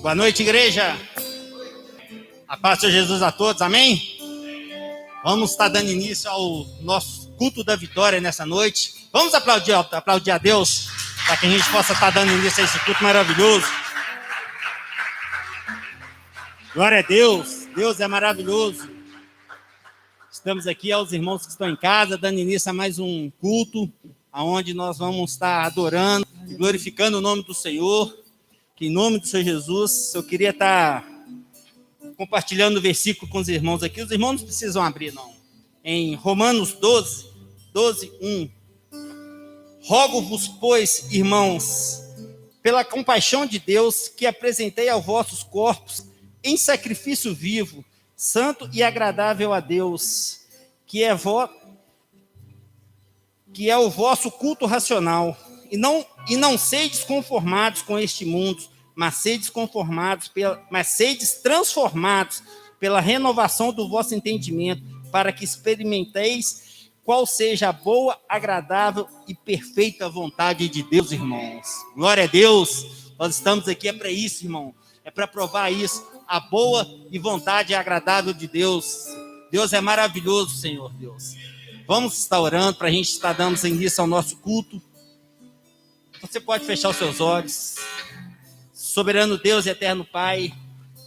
Boa noite, igreja. A paz de Jesus a todos, amém? Vamos estar dando início ao nosso culto da vitória nessa noite. Vamos aplaudir a Deus, para que a gente possa estar dando início a esse culto maravilhoso. Glória a Deus, Deus é maravilhoso. Estamos aqui aos irmãos que estão em casa, dando início a mais um culto, onde nós vamos estar adorando e glorificando o nome do Senhor. Que em nome do Senhor Jesus, eu queria estar compartilhando o versículo com os irmãos aqui. Os irmãos não precisam abrir, não. Em Romanos 12, 1. Rogo-vos, pois, irmãos, pela compaixão de Deus, que apresentei aos vossos corpos em sacrifício vivo, santo e agradável a Deus, que é o vosso culto racional. E não sedes conformados com este mundo, mas sedes transformados pela renovação do vosso entendimento, para que experimenteis qual seja a boa, agradável e perfeita vontade de Deus, irmãos. Glória a Deus. Nós estamos aqui para isso, irmão. É para provar isso, a boa e vontade agradável de Deus. Deus é maravilhoso, Senhor Deus. Vamos estar orando para a gente estar dando início ao nosso culto. Você pode fechar os seus olhos. Soberano Deus e eterno Pai,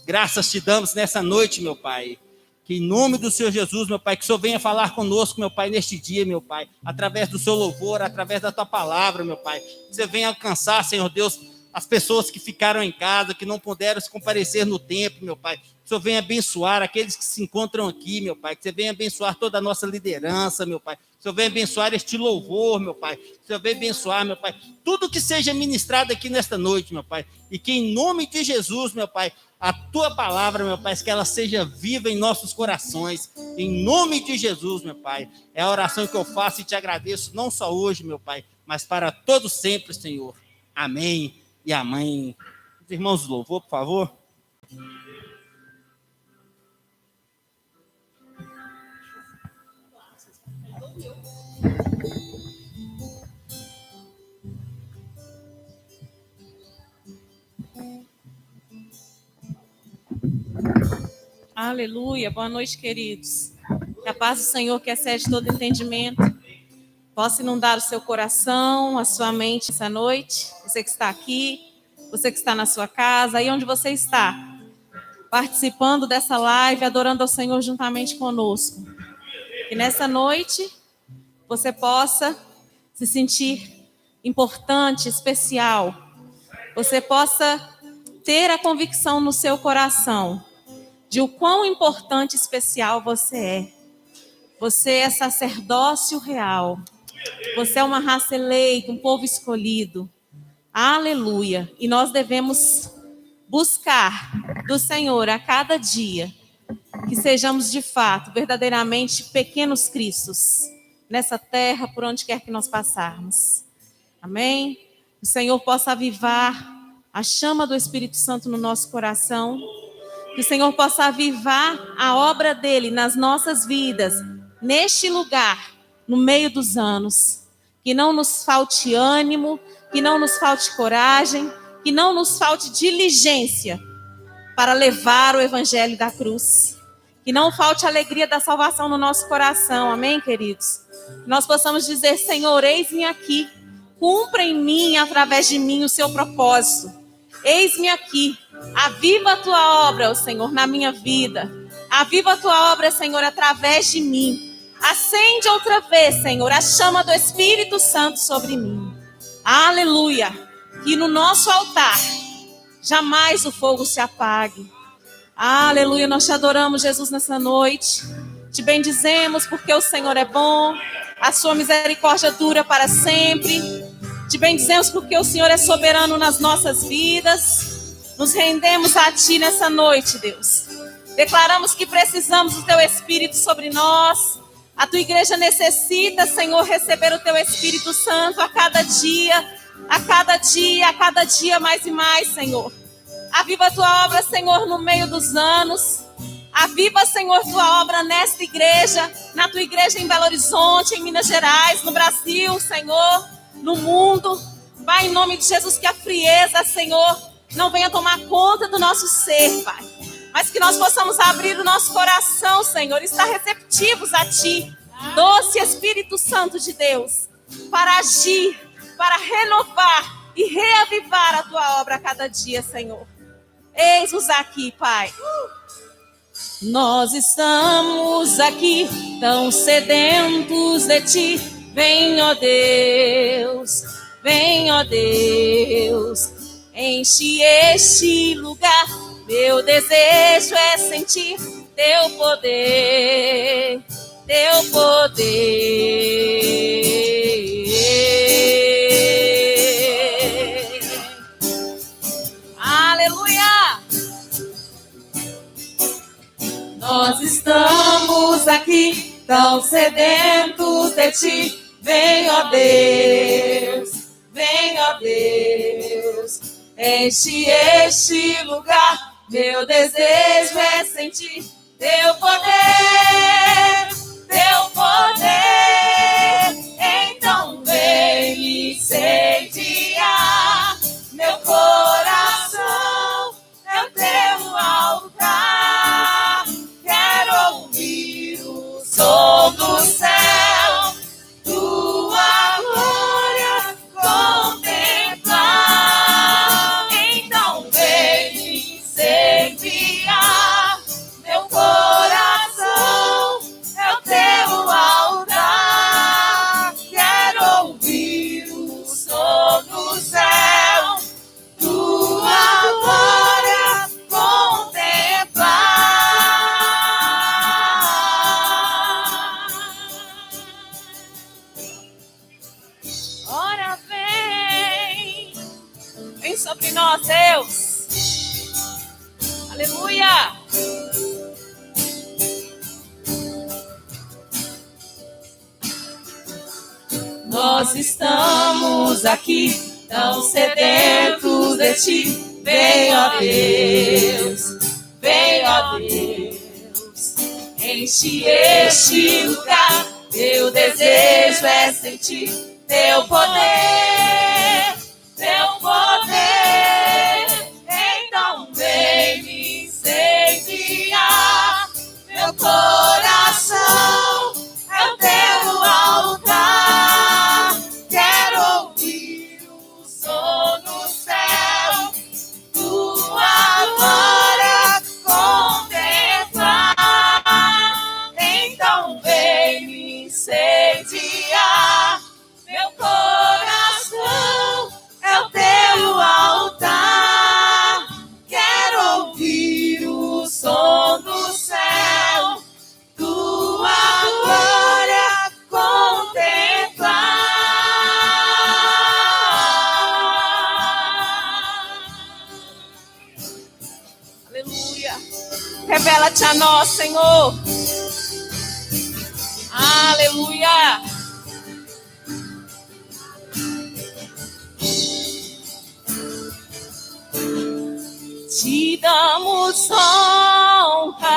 graças te damos nessa noite, meu Pai. Que em nome do Senhor Jesus, meu Pai, que o Senhor venha falar conosco, meu Pai, neste dia, meu Pai. Através do seu louvor, através da tua palavra, meu Pai. Que você venha alcançar, Senhor Deus, as pessoas que ficaram em casa, que não puderam se comparecer no templo, meu Pai. Que o Senhor venha abençoar aqueles que se encontram aqui, meu Pai. Que você venha abençoar toda a nossa liderança, meu Pai. Que o Senhor venha abençoar este louvor, meu Pai. Que o Senhor venha abençoar, meu Pai, tudo que seja ministrado aqui nesta noite, meu Pai. E que em nome de Jesus, meu Pai, a tua palavra, meu Pai, que ela seja viva em nossos corações. Em nome de Jesus, meu Pai. É a oração que eu faço e te agradeço, não só hoje, meu Pai, mas para todo sempre, Senhor. Amém e amém. Os irmãos do louvor, por favor. Aleluia, boa noite, queridos. Que a paz do Senhor, que excede todo entendimento, possa inundar o seu coração, a sua mente essa noite. Você que está aqui, você que está na sua casa, aí onde você está, participando dessa live, adorando ao Senhor juntamente conosco. Que nessa noite você possa se sentir importante, especial. Você possa ter a convicção no seu coração de o quão importante e especial você é. Você é sacerdócio real. Você é uma raça eleita, um povo escolhido. Aleluia. E nós devemos buscar do Senhor a cada dia que sejamos de fato, verdadeiramente pequenos cristos nessa terra, por onde quer que nós passarmos. Amém? O Senhor possa avivar a chama do Espírito Santo no nosso coração. Que o Senhor possa avivar a obra dele nas nossas vidas, neste lugar, no meio dos anos. Que não nos falte ânimo, que não nos falte coragem, que não nos falte diligência para levar o evangelho da cruz. Que não falte a alegria da salvação no nosso coração, amém, queridos? Que nós possamos dizer, Senhor, eis-me aqui, cumpra em mim, através de mim, o seu propósito. Eis-me aqui, aviva a tua obra, ó Senhor, na minha vida. Aviva a tua obra, Senhor, através de mim. Acende outra vez, Senhor, a chama do Espírito Santo sobre mim. Aleluia. Que no nosso altar jamais o fogo se apague. Aleluia. Nós te adoramos, Jesus, nessa noite. Te bendizemos porque o Senhor é bom. A sua misericórdia dura para sempre. Te bendizemos porque o Senhor é soberano nas nossas vidas. Nos rendemos a Ti nessa noite, Deus. Declaramos que precisamos do Teu Espírito sobre nós. A Tua igreja necessita, Senhor, receber o Teu Espírito Santo a cada dia, a cada dia, a cada dia mais e mais, Senhor. Aviva a Tua obra, Senhor, no meio dos anos. Aviva, Senhor, Tua obra nesta igreja, na Tua igreja em Belo Horizonte, em Minas Gerais, no Brasil, Senhor, no mundo. Pai, em nome de Jesus, que a frieza, Senhor, não venha tomar conta do nosso ser, Pai. Mas que nós possamos abrir o nosso coração, Senhor, e estar receptivos a Ti, doce Espírito Santo de Deus, para agir, para renovar e reavivar a Tua obra a cada dia, Senhor. Eis-nos aqui, Pai. Nós estamos aqui tão sedentos de Ti. Vem, ó Deus, vem, ó Deus, enche este lugar. Meu desejo é sentir Teu poder, Teu poder. Aleluia! Nós estamos aqui tão sedentos de Ti. Vem, ó Deus, vem, ó Deus, enche este lugar. Meu desejo é sentir Teu poder, Teu poder. Então vem me incendiar. Meu coração é o Teu altar. Quero ouvir o som do céu, Tua glória contemplar. Então vem me incendiar. Meu coração é o Teu altar. Quero ouvir o som do céu, Tua glória contemplar. Ora vem sobre nós, Deus. Aleluia. Nós estamos aqui tão sedentos de Ti. Vem, ó Deus, vem, ó Deus, enche este lugar. Meu desejo é sentir Teu poder, Teu poder. Então vem me incendiar. Meu coração é o Teu altar. Quero ouvir o som do céu, Tua glória contemplar. Então vem me incendiar. Meu coração é o Teu altar. Quero ouvir o som do céu, Tua glória contemplar. Aleluia. Revela-te a nós, Senhor. Aleluia. Te damos honra,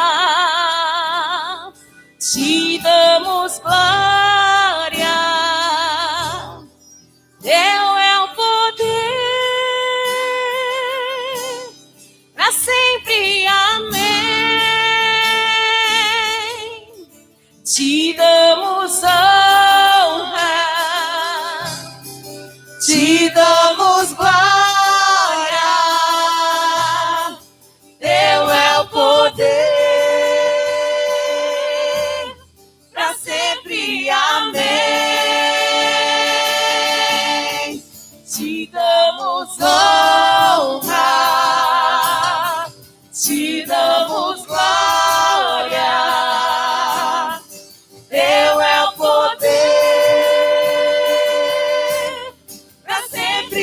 te damos glória. Teu é o poder, para sempre, amém. Te damos honra, te damos glória. Teu é o poder, para sempre, amém. Te damos honra, te damos glória. Teu é o poder, para sempre,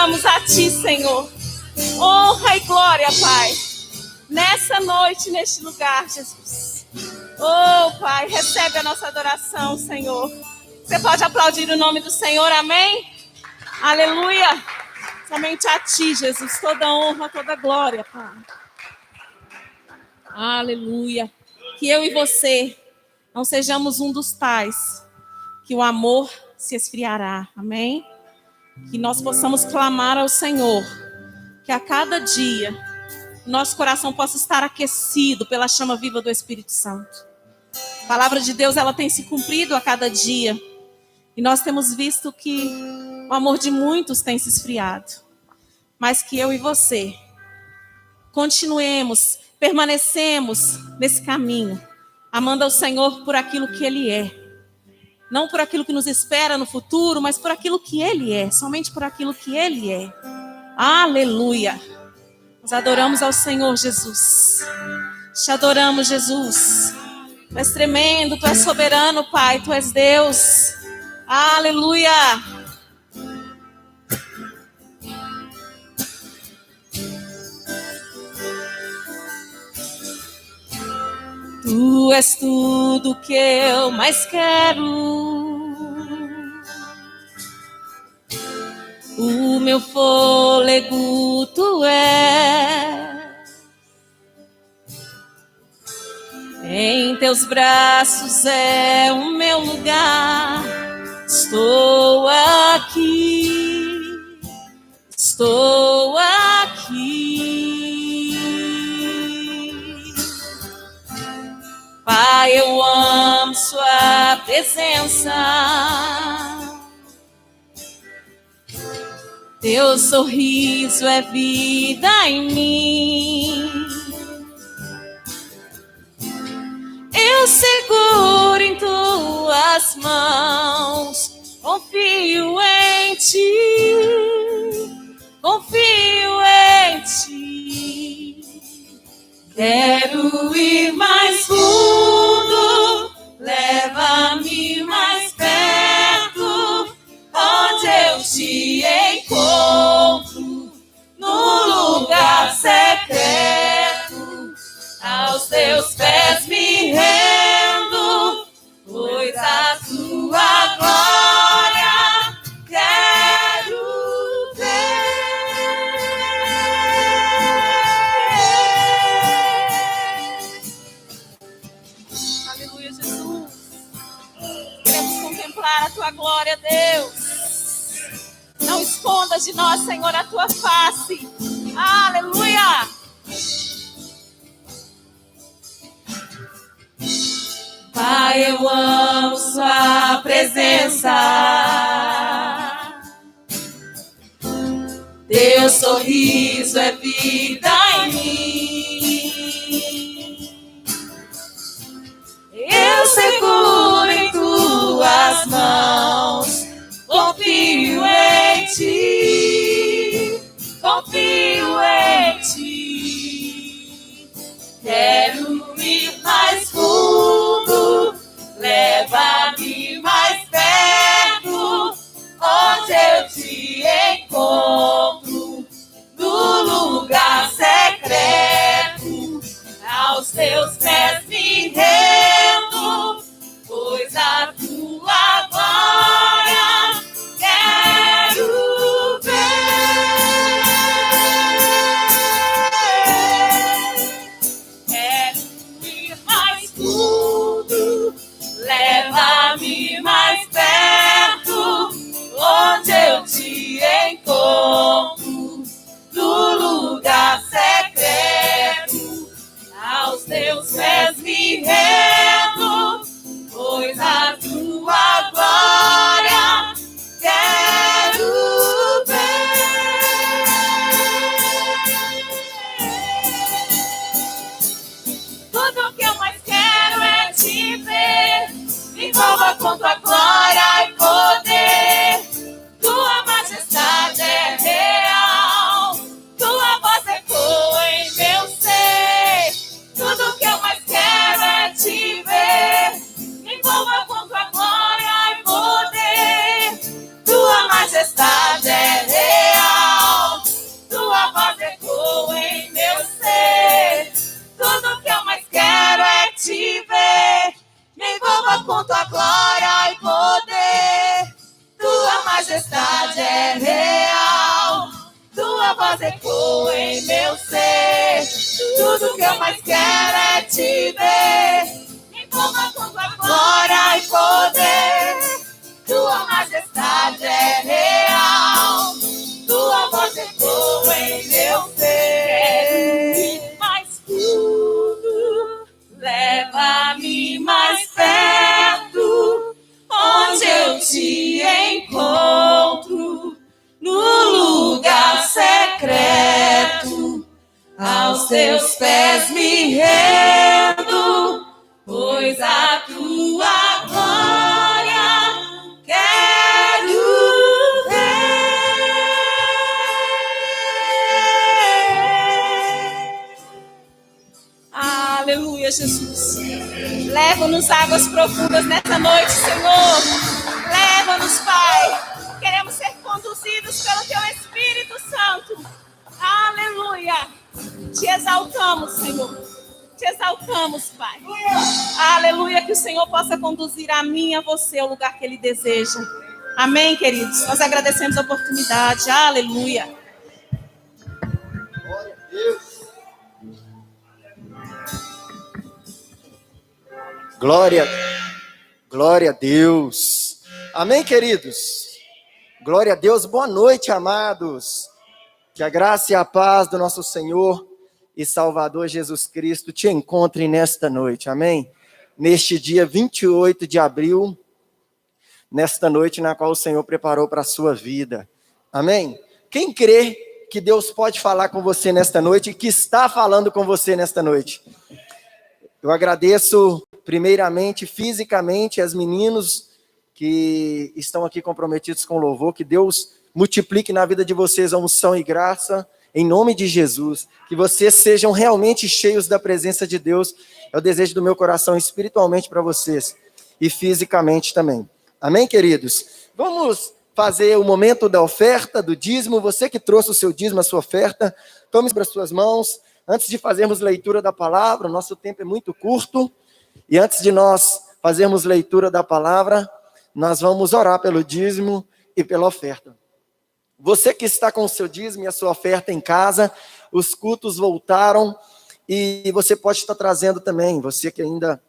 adoramos a Ti, Senhor. Honra e glória, Pai. Nessa noite, neste lugar, Jesus. Oh, Pai, recebe a nossa adoração, Senhor. Você pode aplaudir o nome do Senhor, amém? Aleluia. Somente a Ti, Jesus, toda honra, toda glória, Pai. Aleluia. Que eu e você não sejamos um dos tais que o amor se esfriará, amém? Que nós possamos clamar ao Senhor, que a cada dia nosso coração possa estar aquecido pela chama viva do Espírito Santo. A palavra de Deus, ela tem se cumprido a cada dia. E nós temos visto que o amor de muitos tem se esfriado. Mas que eu e você continuemos, permanecemos nesse caminho, amando ao Senhor por aquilo que Ele é. Não por aquilo que nos espera no futuro, mas por aquilo que Ele é. Somente por aquilo que Ele é. Aleluia. Nós adoramos ao Senhor, Jesus. Te adoramos, Jesus. Tu és tremendo, Tu és soberano, Pai. Tu és Deus. Aleluia. Tu és tudo que eu mais quero. O meu fôlego Tu és. Em Teus braços é o meu lugar. Estou aqui. Estou aqui. Pai, eu amo Sua presença. Teu sorriso é vida em mim. Eu seguro em Tuas mãos. Confio em Ti. Confio em Ti. Quero ir mais fundo. Leva-me mais perto. Onde eu Te encontro, no lugar secreto, aos Teus pés me rendo, pois a Tua glória quero ver. Aleluia, Jesus. Queremos contemplar a Tua glória, Deus. Não escondas de nós, Senhor, a Tua face. Aleluia. Pai, eu amo Sua presença. Teu sorriso é vida em mim. Eu seguro em Tuas mãos. Confio em Ti, confio em Ti. Quero ir mais fundo, leva-me mais perto, onde eu Te encontro, no lugar secreto, aos Teus pés me rendo, pois a Tua glória quero ver. Quero ir mais fundo, leva-me mais perto, onde eu Te encontro, no lugar secreto, aos Teus pés me rendo, pois a Tua glória quero ver. Tudo que eu mais quero é Te ver. Me envolva com Tua glória e poder. Tua majestade é real. Tua voz ecoa em meu ser. Tudo que eu mais quero é Te com tua glória e poder. Tua majestade é real, tua voz ecoa em meu ser. Tudo que eu mais quero é te ver. Me envolva com tua glória e poder. Tua majestade é real, tua voz ecoa em meu ser. Mais tudo, leva-me mais perto, onde eu te encontro, no lugar secreto, aos teus pés me rendo, pois a tua glória quero ver. Aleluia, Jesus. Leva-nos águas profundas nessa noite, Senhor. Leva-nos, Pai. Queremos ser conduzidos pelo Teu Espírito Santo. Aleluia. Te exaltamos, Senhor. Te exaltamos, Pai. Aleluia. Que o Senhor possa conduzir a mim e a você ao lugar que Ele deseja. Amém, queridos? Nós agradecemos a oportunidade. Aleluia. Glória a Deus. Glória a Deus. Amém, queridos? Glória a Deus. Boa noite, amados. Que a graça e a paz do nosso Senhor e Salvador Jesus Cristo te encontrem nesta noite. Amém? Neste dia 28 de abril, nesta noite na qual o Senhor preparou para a sua vida. Amém? Quem crê que Deus pode falar com você nesta noite e que está falando com você nesta noite? Eu agradeço primeiramente, fisicamente, as meninos que estão aqui comprometidos com louvor, que Deus multiplique na vida de vocês a unção e graça, em nome de Jesus, que vocês sejam realmente cheios da presença de Deus, é o desejo do meu coração espiritualmente para vocês, e fisicamente também. Amém, queridos? Vamos fazer o momento da oferta, do dízimo. Você que trouxe o seu dízimo, a sua oferta, tome para as suas mãos. Antes de fazermos leitura da palavra, o nosso tempo é muito curto, e antes de nós fazermos leitura da palavra, nós vamos orar pelo dízimo e pela oferta. Você que está com o seu dízimo e a sua oferta em casa, os cultos voltaram, e você pode estar trazendo também, você que ainda,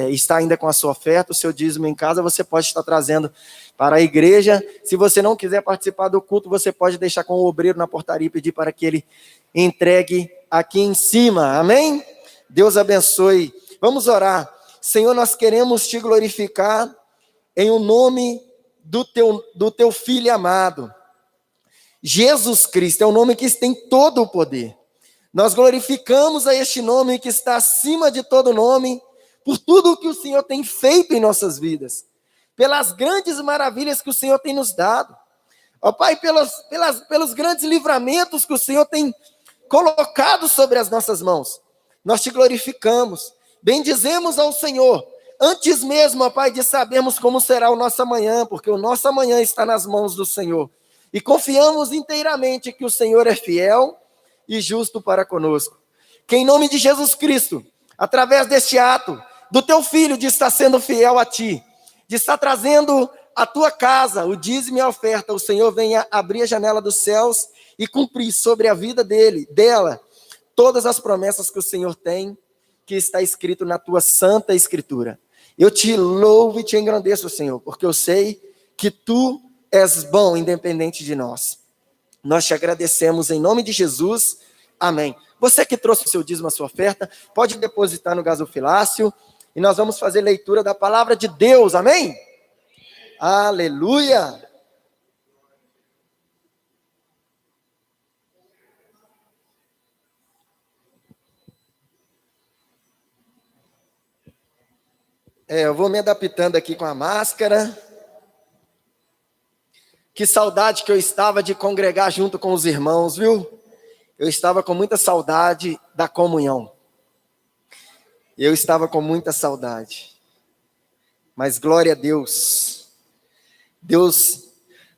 está ainda com a sua oferta, o seu dízimo em casa, você pode estar trazendo para a igreja. Se você não quiser participar do culto, você pode deixar com o obreiro na portaria e pedir para que ele entregue aqui em cima. Amém? Deus abençoe. Vamos orar. Senhor, nós queremos te glorificar em o nome do teu Filho amado. Jesus Cristo é o nome que tem todo o poder. Nós glorificamos a este nome que está acima de todo nome, por tudo o que o Senhor tem feito em nossas vidas, pelas grandes maravilhas que o Senhor tem nos dado. Ó Pai, pelos grandes livramentos que o Senhor tem colocado sobre as nossas mãos. Nós te glorificamos, bendizemos ao Senhor, antes mesmo, ó Pai, de sabermos como será o nosso amanhã, porque o nosso amanhã está nas mãos do Senhor. E confiamos inteiramente que o Senhor é fiel e justo para conosco. Que em nome de Jesus Cristo, através deste ato, do teu Filho de estar sendo fiel a ti, de estar trazendo a tua casa, o dízimo e a oferta, o Senhor venha abrir a janela dos céus e cumprir sobre a vida dela, todas as promessas que o Senhor tem, que está escrito na tua santa escritura. Eu te louvo e te engrandeço, Senhor, porque eu sei que tu és bom, independente de nós. Nós te agradecemos em nome de Jesus. Amém. Você que trouxe o seu dízimo, a sua oferta, pode depositar no gasofilácio e nós vamos fazer leitura da palavra de Deus. Amém? Aleluia! Eu vou me adaptando aqui com a máscara. Que saudade que eu estava de congregar junto com os irmãos, viu? Eu estava com muita saudade da comunhão. Eu estava com muita saudade. Mas glória a Deus. Deus,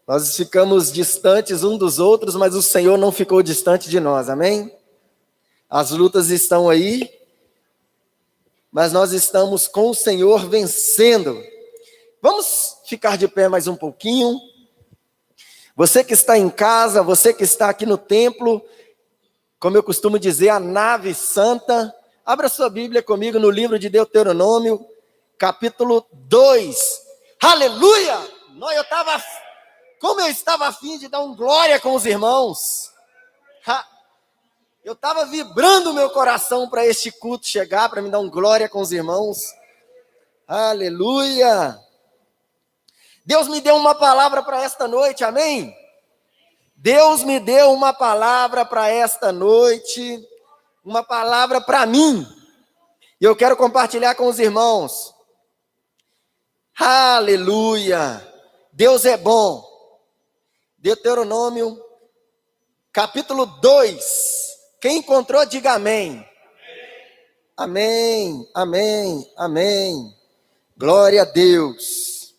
nós ficamos distantes uns dos outros, mas o Senhor não ficou distante de nós, amém? As lutas estão aí. mas nós estamos com o Senhor vencendo. Vamos ficar de pé mais um pouquinho. Você que está em casa, você que está aqui no templo, como eu costumo dizer, a nave santa, abra sua Bíblia comigo no livro de Deuteronômio, capítulo 2. Aleluia! Como eu estava a fim de dar um glória com os irmãos. Eu estava vibrando o meu coração para este culto chegar, para me dar um glória com os irmãos. Aleluia! Deus me deu uma palavra para esta noite, amém? Deus me deu uma palavra para esta noite, uma palavra para mim. E eu quero compartilhar com os irmãos. Aleluia! Deus é bom. Deuteronômio, capítulo 2. Quem encontrou, diga amém. Amém, amém, amém. Glória a Deus.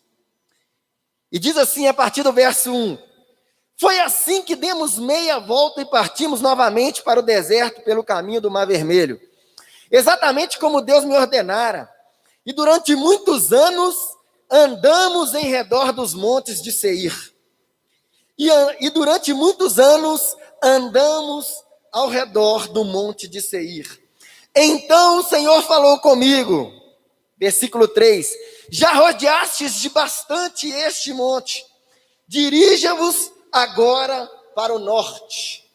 E diz assim a partir do verso 1. Foi assim que demos meia volta e partimos novamente para o deserto pelo caminho do Mar Vermelho. Exatamente como Deus me ordenara. E durante muitos anos andamos em redor dos montes de Seir. E durante muitos anos andamos ao redor do monte de Seir. Então o Senhor falou comigo, versículo 3, já rodeastes de bastante este monte, dirija-vos agora para o norte.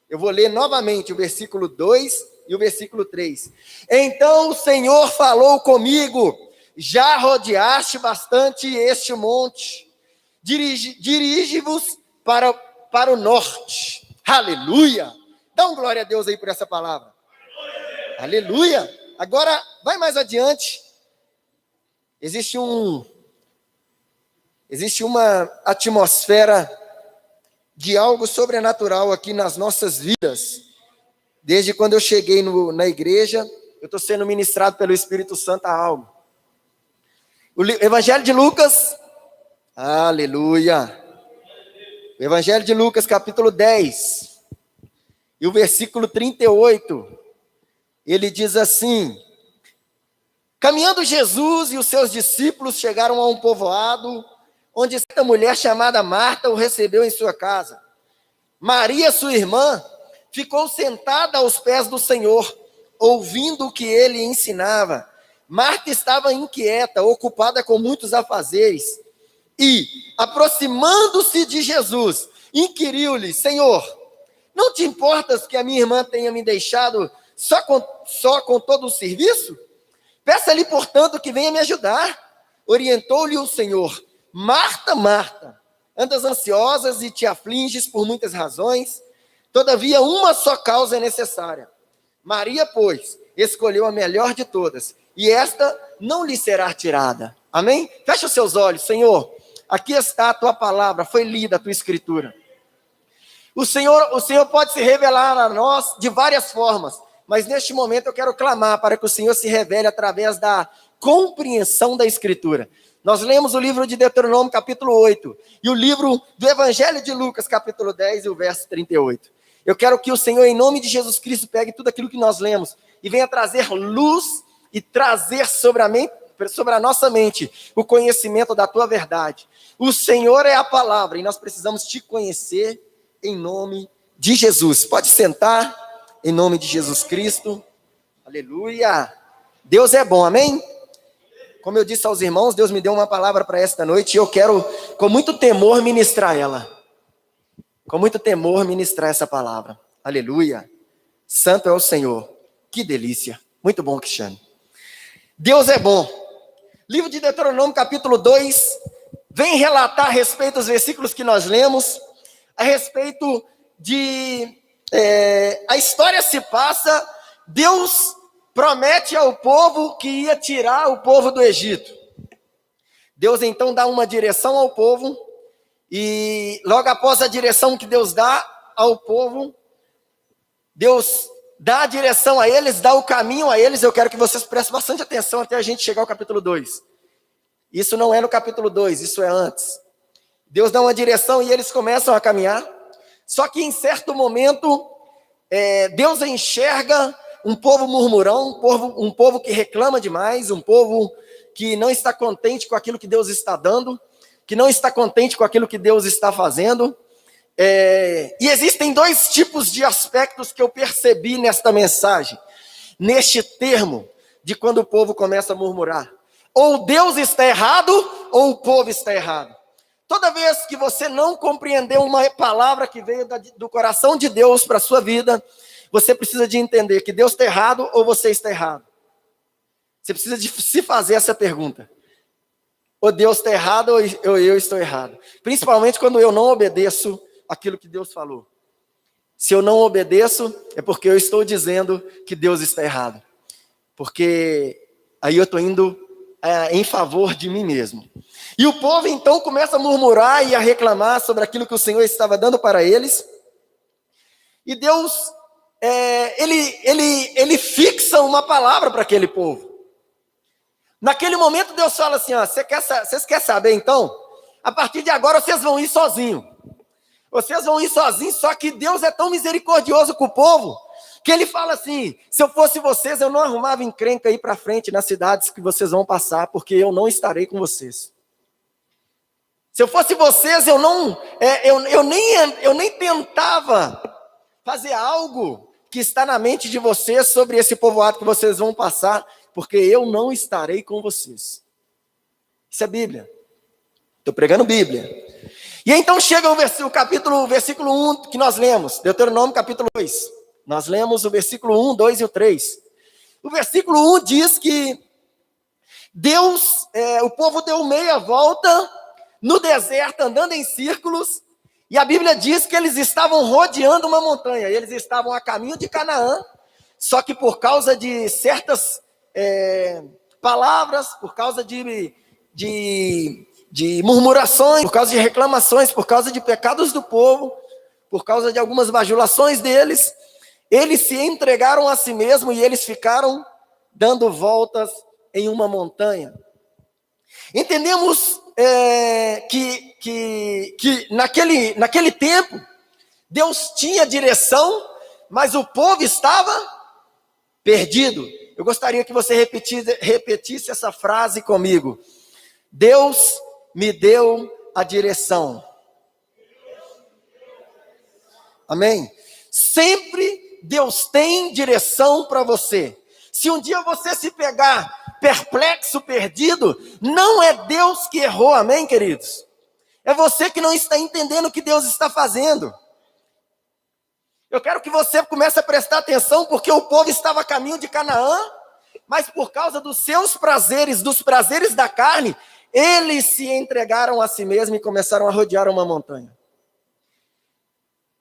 Eu vou ler novamente o versículo 2 e o versículo 3. Então o Senhor falou comigo, já rodeaste bastante este monte, dirige-vos para o norte. Aleluia! Dá um glória a Deus aí por essa palavra. Aleluia! Agora, vai mais adiante. Existe uma atmosfera de algo sobrenatural aqui nas nossas vidas. Desde quando eu cheguei na igreja, eu estou sendo ministrado pelo Espírito Santo a algo. O Evangelho de Lucas, aleluia! O Evangelho de Lucas, capítulo 10, e o versículo 38, ele diz assim: caminhando Jesus e os seus discípulos chegaram a um povoado, onde certa mulher chamada Marta o recebeu em sua casa. Maria, sua irmã, ficou sentada aos pés do Senhor, ouvindo o que ele ensinava. Marta estava inquieta, ocupada com muitos afazeres, e, aproximando-se de Jesus, inquiriu-lhe: Senhor, não te importas que a minha irmã tenha me deixado só com todo o serviço? Peça-lhe, portanto, que venha me ajudar. Orientou-lhe o Senhor: Marta, Marta, andas ansiosas e te afliges por muitas razões, todavia uma só causa é necessária. Maria, pois, escolheu a melhor de todas, e esta não lhe será tirada. Amém? Fecha os seus olhos. Senhor, aqui está a tua palavra, foi lida a tua escritura. O Senhor pode se revelar a nós de várias formas, mas neste momento eu quero clamar para que o Senhor se revele através da compreensão da escritura. Nós lemos o livro de Deuteronômio, capítulo 8, e o livro do Evangelho de Lucas, capítulo 10, e o verso 38. Eu quero que o Senhor, em nome de Jesus Cristo, pegue tudo aquilo que nós lemos e venha trazer luz e trazer sobre a nossa mente o conhecimento da tua verdade. O Senhor é a palavra e nós precisamos te conhecer em nome de Jesus. Pode sentar, em nome de Jesus Cristo. Aleluia! Deus é bom, amém? Como eu disse aos irmãos, Deus me deu uma palavra para esta noite e eu quero, com muito temor, ministrar ela. Com muito temor, ministrar essa palavra. Aleluia! Santo é o Senhor. Que delícia! Muito bom, Cristiano. Deus é bom. Livro de Deuteronômio, capítulo 2, vem relatar a respeito dos versículos que nós lemos, a respeito de... a história se passa, Deus promete ao povo que ia tirar o povo do Egito. Deus então dá uma direção ao povo, e logo após a direção que Deus dá ao povo, Deus dá a direção a eles, dá o caminho a eles. Eu quero que vocês prestem bastante atenção até a gente chegar ao capítulo 2. Isso não é no capítulo 2, isso é antes. Deus dá uma direção e eles começam a caminhar. Só que em certo momento, Deus enxerga um povo murmurão, um povo que reclama demais, um povo que não está contente com aquilo que Deus está dando, que não está contente com aquilo que Deus está fazendo. E existem dois tipos de aspectos que eu percebi nesta mensagem, neste termo, de quando o povo começa a murmurar. Ou Deus está errado, ou o povo está errado. Toda vez que você não compreendeu uma palavra que veio do coração de Deus para a sua vida, você precisa de entender que Deus está errado ou você está errado. Você precisa de se fazer essa pergunta. Ou Deus está errado ou eu estou errado. Principalmente quando eu não obedeço aquilo que Deus falou. Se eu não obedeço, é porque eu estou dizendo que Deus está errado. Porque aí eu estou indo em favor de mim mesmo. E o povo então começa a murmurar e a reclamar sobre aquilo que o Senhor estava dando para eles. E Deus, ele fixa uma palavra para aquele povo. Naquele momento Deus fala assim, ó, vocês querem saber então? A partir de agora vocês vão ir sozinhos. Vocês vão ir sozinhos, só que Deus é tão misericordioso com o povo, que ele fala assim, se eu fosse vocês, eu não arrumava encrenca aí para frente nas cidades que vocês vão passar, porque eu não estarei com vocês. Se eu fosse vocês, eu nem tentava fazer algo que está na mente de vocês sobre esse povoado que vocês vão passar, porque eu não estarei com vocês. Isso é Bíblia. Estou pregando Bíblia. E então chega o versículo 1 que nós lemos, Deuteronômio capítulo 2. Nós lemos o versículo 1, 2 e o 3. O versículo 1 diz que o povo deu meia volta no deserto, andando em círculos, e a Bíblia diz que eles estavam rodeando uma montanha, eles estavam a caminho de Canaã, só que por causa de certas palavras, por causa de murmurações, por causa de reclamações, por causa de pecados do povo, por causa de algumas bajulações deles, eles se entregaram a si mesmos e eles ficaram dando voltas em uma montanha. Entendemos que naquele tempo, Deus tinha direção, mas o povo estava perdido. Eu gostaria que você repetisse essa frase comigo. Deus me deu a direção. Amém? Sempre Deus tem direção para você. Se um dia você se pegar perplexo, perdido, não é Deus que errou, amém, queridos? É você que não está entendendo o que Deus está fazendo. Eu quero que você comece a prestar atenção, porque o povo estava a caminho de Canaã, mas por causa dos seus prazeres, dos prazeres da carne, eles se entregaram a si mesmos e começaram a rodear uma montanha.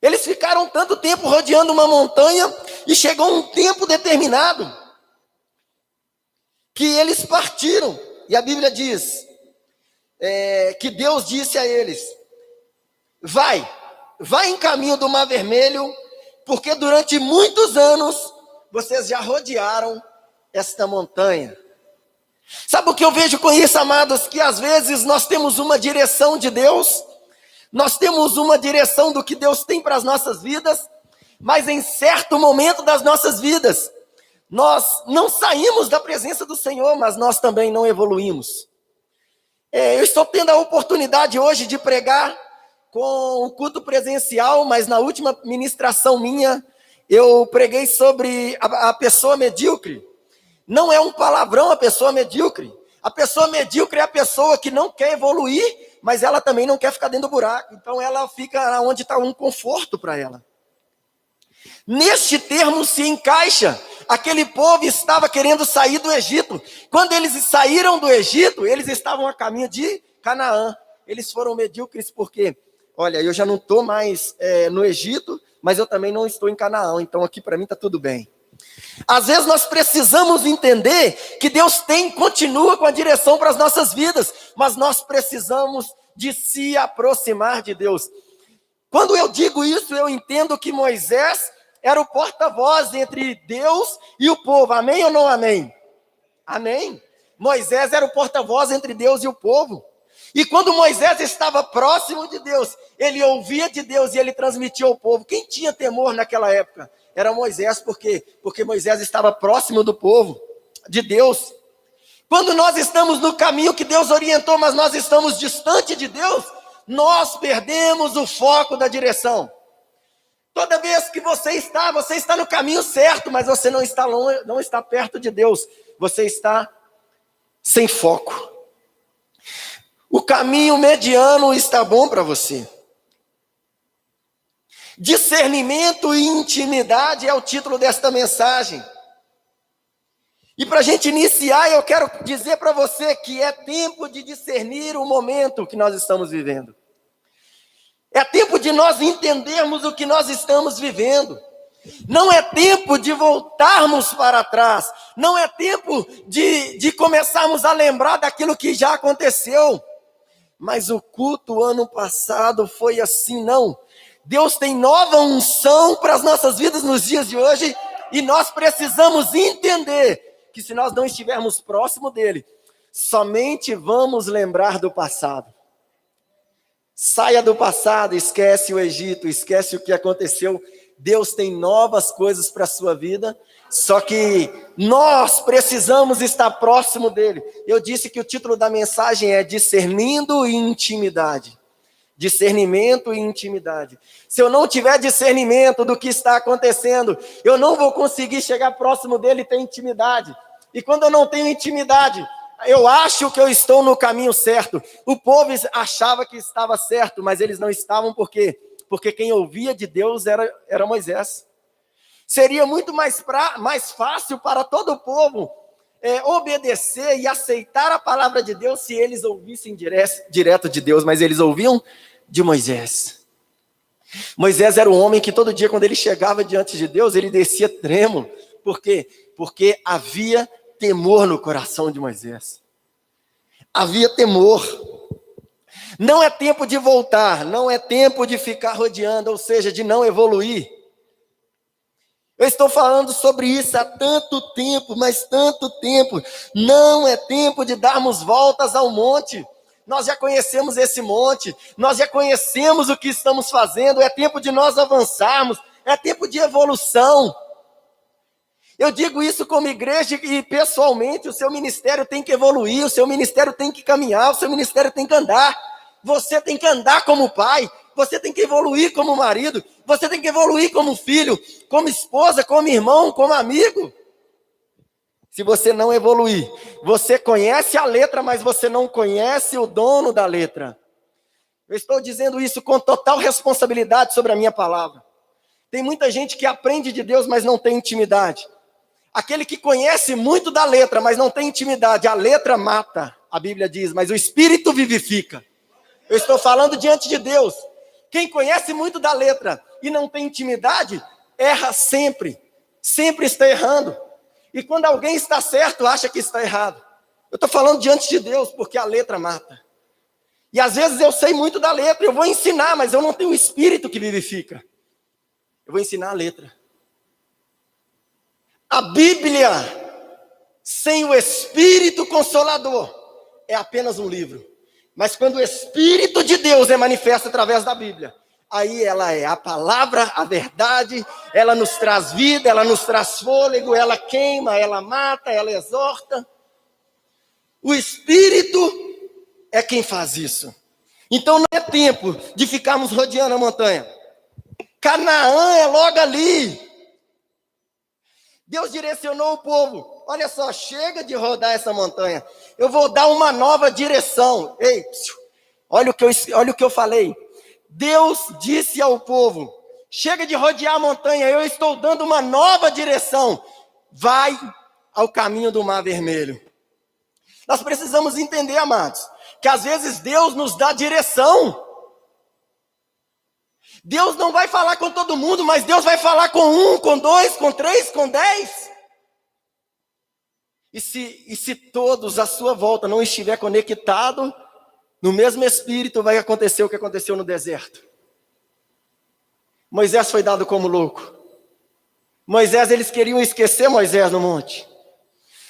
Eles ficaram tanto tempo rodeando uma montanha, e chegou um tempo determinado, que eles partiram, e a Bíblia diz, que Deus disse a eles, vai em caminho do Mar Vermelho, porque durante muitos anos, vocês já rodearam esta montanha. Sabe o que eu vejo com isso, amados? Que às vezes nós temos uma direção de Deus, nós temos uma direção do que Deus tem para as nossas vidas, mas em certo momento das nossas vidas, nós não saímos da presença do Senhor, mas nós também não evoluímos. Eu estou tendo a oportunidade hoje de pregar com o culto presencial, mas na última ministração minha, eu preguei sobre a pessoa medíocre. Não é um palavrão a pessoa medíocre. A pessoa medíocre é a pessoa que não quer evoluir, mas ela também não quer ficar dentro do buraco. Então ela fica onde está um conforto para ela. Neste termo se encaixa, aquele povo estava querendo sair do Egito. Quando eles saíram do Egito, eles estavam a caminho de Canaã. Eles foram medíocres porque, olha, eu já não estou mais no Egito, mas eu também não estou em Canaã, então aqui para mim está tudo bem. Às vezes nós precisamos entender que Deus continua com a direção para as nossas vidas, mas nós precisamos de se aproximar de Deus. Quando eu digo isso, eu entendo que Moisés era o porta-voz entre Deus e o povo. Amém ou não amém? Amém. Moisés era o porta-voz entre Deus e o povo. E quando Moisés estava próximo de Deus, ele ouvia de Deus e ele transmitia ao povo. Quem tinha temor naquela época? era Moisés, por quê? Porque Moisés estava próximo do povo, de Deus. Quando nós estamos no caminho que Deus orientou, mas nós estamos distante de Deus, nós perdemos o foco da direção. Toda vez que você está no caminho certo, mas você não está longe, não está perto de Deus. Você está sem foco. O caminho mediano está bom para você. Discernimento e intimidade é o título desta mensagem. E para a gente iniciar, eu quero dizer para você que é tempo de discernir o momento que nós estamos vivendo. É tempo de nós entendermos o que nós estamos vivendo. Não é tempo de voltarmos para trás. Não é tempo de começarmos a lembrar daquilo que já aconteceu. Mas o culto ano passado foi assim, não. Deus tem nova unção para as nossas vidas nos dias de hoje. E nós precisamos entender que se nós não estivermos próximo dele, somente vamos lembrar do passado. Saia do passado, esquece o Egito, esquece o que aconteceu. Deus tem novas coisas para a sua vida, só que nós precisamos estar próximo dele. Eu disse que o título da mensagem é Discernindo e Intimidade. Discernimento e intimidade. Se eu não tiver discernimento do que está acontecendo, eu não vou conseguir chegar próximo dele e ter intimidade. E quando eu não tenho intimidade, eu acho que eu estou no caminho certo. O povo achava que estava certo, mas eles não estavam, por quê? Porque quem ouvia de Deus era Moisés. Seria muito mais fácil para todo o povo obedecer e aceitar a palavra de Deus se eles ouvissem direto de Deus, mas eles ouviam de Moisés. Moisés era um homem que todo dia, quando ele chegava diante de Deus, ele descia trêmulo. Por quê? Porque havia temor no coração de Moisés. Havia temor. Não é tempo de voltar, não é tempo de ficar rodeando, ou seja, de não evoluir. Eu estou falando sobre isso há tanto tempo, mas tanto tempo. Não é tempo de darmos voltas ao monte. Nós já conhecemos esse monte, nós já conhecemos o que estamos fazendo, é tempo de nós avançarmos, é tempo de evolução. Eu digo isso como igreja e pessoalmente, o seu ministério tem que evoluir, o seu ministério tem que caminhar, o seu ministério tem que andar. Você tem que andar como pai, você tem que evoluir como marido, você tem que evoluir como filho, como esposa, como irmão, como amigo. Se você não evoluir, você conhece a letra, mas você não conhece o dono da letra. Eu estou dizendo isso com total responsabilidade sobre a minha palavra. Tem muita gente que aprende de Deus, mas não tem intimidade. Aquele que conhece muito da letra, mas não tem intimidade, a letra mata, a Bíblia diz, mas o Espírito vivifica. Eu estou falando diante de Deus. Quem conhece muito da letra e não tem intimidade, erra sempre. Sempre está errando. E quando alguém está certo, acha que está errado. Eu estou falando diante de Deus, porque a letra mata. E às vezes eu sei muito da letra, eu vou ensinar, mas eu não tenho o Espírito que vivifica. Eu vou ensinar a letra. A Bíblia, sem o Espírito Consolador, é apenas um livro. Mas quando o Espírito de Deus é manifesto através da Bíblia, aí ela é a palavra, a verdade, ela nos traz vida, ela nos traz fôlego, ela queima, ela mata, ela exorta. O Espírito é quem faz isso. Então não é tempo de ficarmos rodeando a montanha. Canaã é logo ali. Deus direcionou o povo. Olha só, chega de rodar essa montanha. Eu vou dar uma nova direção. Ei, olha o que eu falei. Deus disse ao povo, chega de rodear a montanha, eu estou dando uma nova direção. Vai ao caminho do Mar Vermelho. Nós precisamos entender, amados, que às vezes Deus nos dá direção. Deus não vai falar com todo mundo, mas Deus vai falar com 1, com 2, com 3, com 10. E se todos à sua volta não estiver conectado, no mesmo Espírito vai acontecer o que aconteceu no deserto. Moisés foi dado como louco. Eles queriam esquecer Moisés no monte.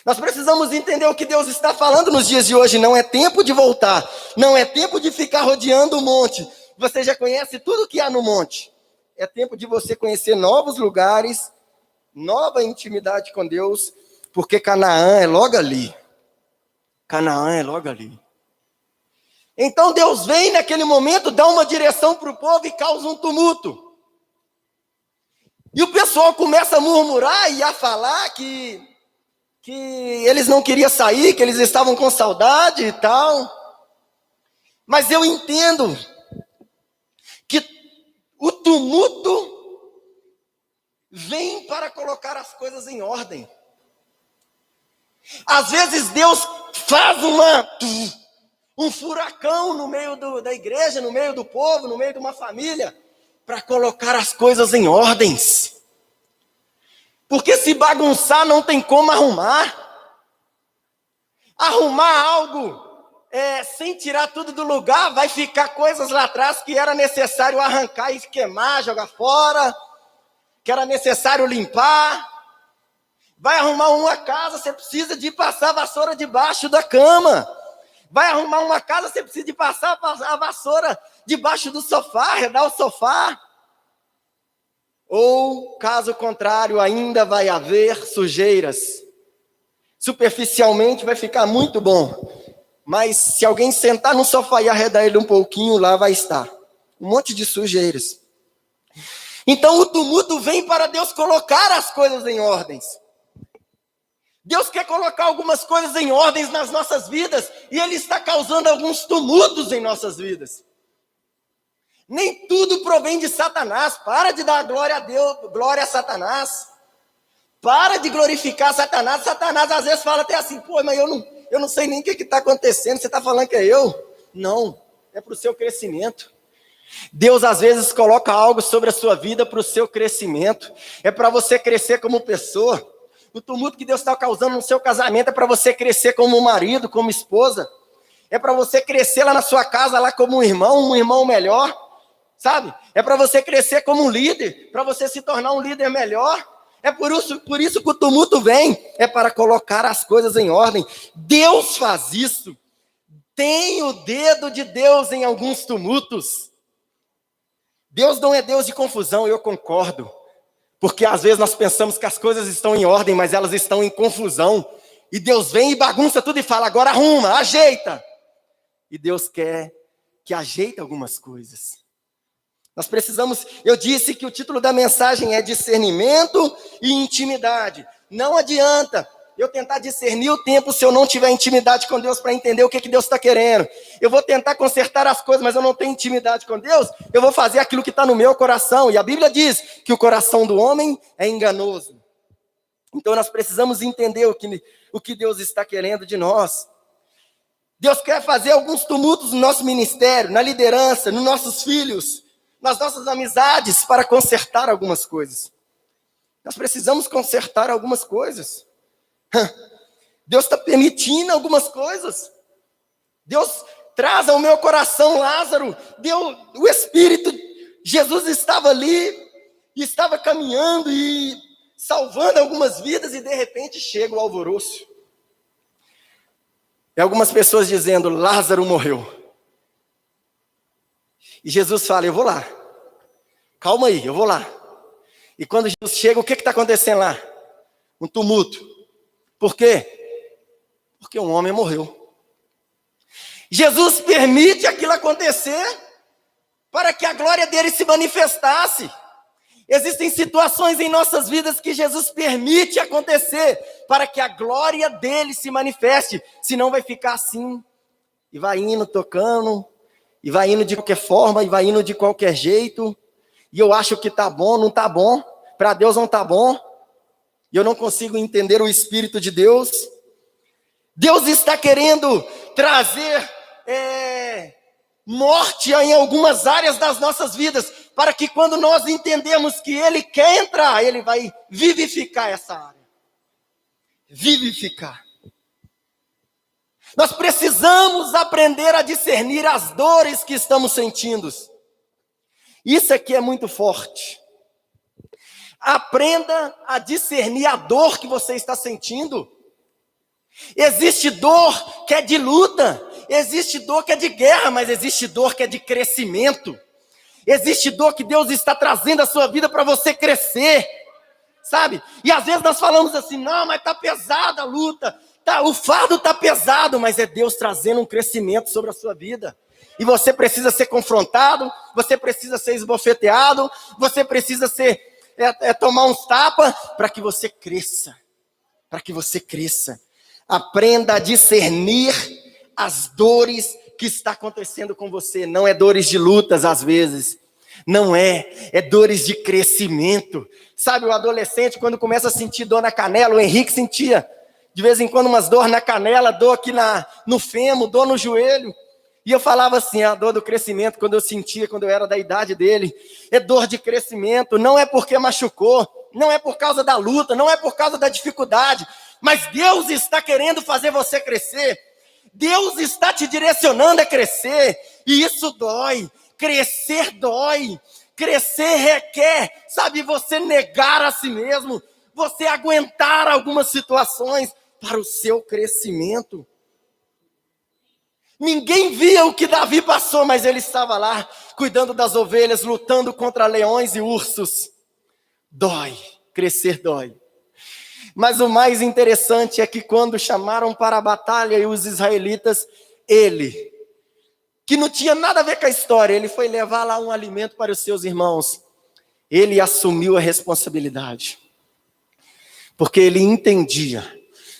Nós precisamos entender o que Deus está falando nos dias de hoje. Não é tempo de voltar. Não é tempo de ficar rodeando o monte. Você já conhece tudo que há no monte. é tempo de você conhecer novos lugares, nova intimidade com Deus, porque Canaã é logo ali. Canaã é logo ali. Então Deus vem naquele momento, dá uma direção para o povo e causa um tumulto. E o pessoal começa a murmurar e a falar que eles não queriam sair, que eles estavam com saudade e tal. Mas eu entendo que o tumulto vem para colocar as coisas em ordem. Às vezes Deus faz um furacão no meio da igreja, no meio do povo, no meio de uma família, para colocar as coisas em ordens. Porque se bagunçar não tem como arrumar. Arrumar algo sem tirar tudo do lugar, vai ficar coisas lá atrás que era necessário arrancar e queimar, jogar fora, que era necessário limpar. Vai arrumar uma casa, você precisa de passar a vassoura debaixo da cama. Vai arrumar uma casa, você precisa de passar a vassoura debaixo do sofá, arredar o sofá. Ou, caso contrário, ainda vai haver sujeiras. Superficialmente vai ficar muito bom. Mas se alguém sentar no sofá e arredar ele um pouquinho, lá vai estar um monte de sujeiras. Então o tumulto vem para Deus colocar as coisas em ordens. Deus quer colocar algumas coisas em ordens nas nossas vidas, e Ele está causando alguns tumultos em nossas vidas. Nem tudo provém de Satanás. Para de dar glória a Deus, glória a Satanás. Para de glorificar Satanás. Satanás às vezes fala até assim, pô, mas eu não sei nem o que está acontecendo, você está falando que é eu? Não, é para o seu crescimento. Deus às vezes coloca algo sobre a sua vida para o seu crescimento. É para você crescer como pessoa. O tumulto que Deus está causando no seu casamento é para você crescer como marido, como esposa. É para você crescer lá na sua casa, lá como um irmão melhor. Sabe? É para você crescer como um líder, para você se tornar um líder melhor. É por isso que o tumulto vem, é para colocar as coisas em ordem. Deus faz isso. Tem o dedo de Deus em alguns tumultos. Deus não é Deus de confusão, eu concordo. Porque às vezes nós pensamos que as coisas estão em ordem, mas elas estão em confusão. E Deus vem e bagunça tudo e fala, agora arruma, ajeita. E Deus quer que ajeite algumas coisas. Nós precisamos, eu disse que o título da mensagem é discernimento e intimidade. Não adianta eu tentar discernir o tempo se eu não tiver intimidade com Deus para entender o que Deus está querendo. Eu vou tentar consertar as coisas, mas eu não tenho intimidade com Deus, eu vou fazer aquilo que está no meu coração. E a Bíblia diz que o coração do homem é enganoso. Então nós precisamos entender o que Deus está querendo de nós. Deus quer fazer alguns tumultos no nosso ministério, na liderança, nos nossos filhos, nas nossas amizades, para consertar algumas coisas. Nós precisamos consertar algumas coisas. Deus está permitindo algumas coisas. Deus traz ao meu coração Lázaro. O Espírito, Jesus estava ali, e estava caminhando e salvando algumas vidas, e de repente chega o alvoroço. E algumas pessoas dizendo, Lázaro morreu. E Jesus fala, eu vou lá. Calma aí, eu vou lá. E quando Jesus chega, o que está acontecendo lá? Um tumulto. Por quê? Porque um homem morreu. Jesus permite aquilo acontecer para que a glória dele se manifestasse. Existem situações em nossas vidas que Jesus permite acontecer para que a glória dele se manifeste. Senão vai ficar assim, e vai indo, tocando, e vai indo de qualquer forma, e vai indo de qualquer jeito, e eu acho que está bom, não está bom, para Deus não está bom, e eu não consigo entender o Espírito de Deus. Deus está querendo trazer morte em algumas áreas das nossas vidas, para que quando nós entendemos que Ele quer entrar, Ele vai vivificar essa área. Vivificar. Nós precisamos aprender a discernir as dores que estamos sentindo. Isso aqui é muito forte. Aprenda a discernir a dor que você está sentindo. Existe dor que é de luta, existe dor que é de guerra, mas existe dor que é de crescimento. Existe dor que Deus está trazendo à sua vida para você crescer, sabe? E às vezes nós falamos assim, não, mas está pesada a luta, o fardo está pesado, mas é Deus trazendo um crescimento sobre a sua vida. E você precisa ser confrontado, você precisa ser esbofeteado, você precisa tomar uns tapas para que você cresça. Para que você cresça. Aprenda a discernir as dores que está acontecendo com você. Não é dores de lutas às vezes. Não é dores de crescimento. Sabe, o adolescente quando começa a sentir dor na canela, o Henrique sentia de vez em quando umas dor na canela, dor aqui no fêmur, dor no joelho. E eu falava assim, a dor do crescimento, quando eu sentia, quando eu era da idade dele, é dor de crescimento, não é porque machucou, não é por causa da luta, não é por causa da dificuldade, mas Deus está querendo fazer você crescer, Deus está te direcionando a crescer, e isso dói, crescer requer, sabe, você negar a si mesmo, você aguentar algumas situações para o seu crescimento. Ninguém via o que Davi passou, mas ele estava lá, cuidando das ovelhas, lutando contra leões e ursos. Dói, crescer dói. Mas o mais interessante é que quando chamaram para a batalha e os israelitas, ele, que não tinha nada a ver com a história, ele foi levar lá um alimento para os seus irmãos. Ele assumiu a responsabilidade. Porque ele entendia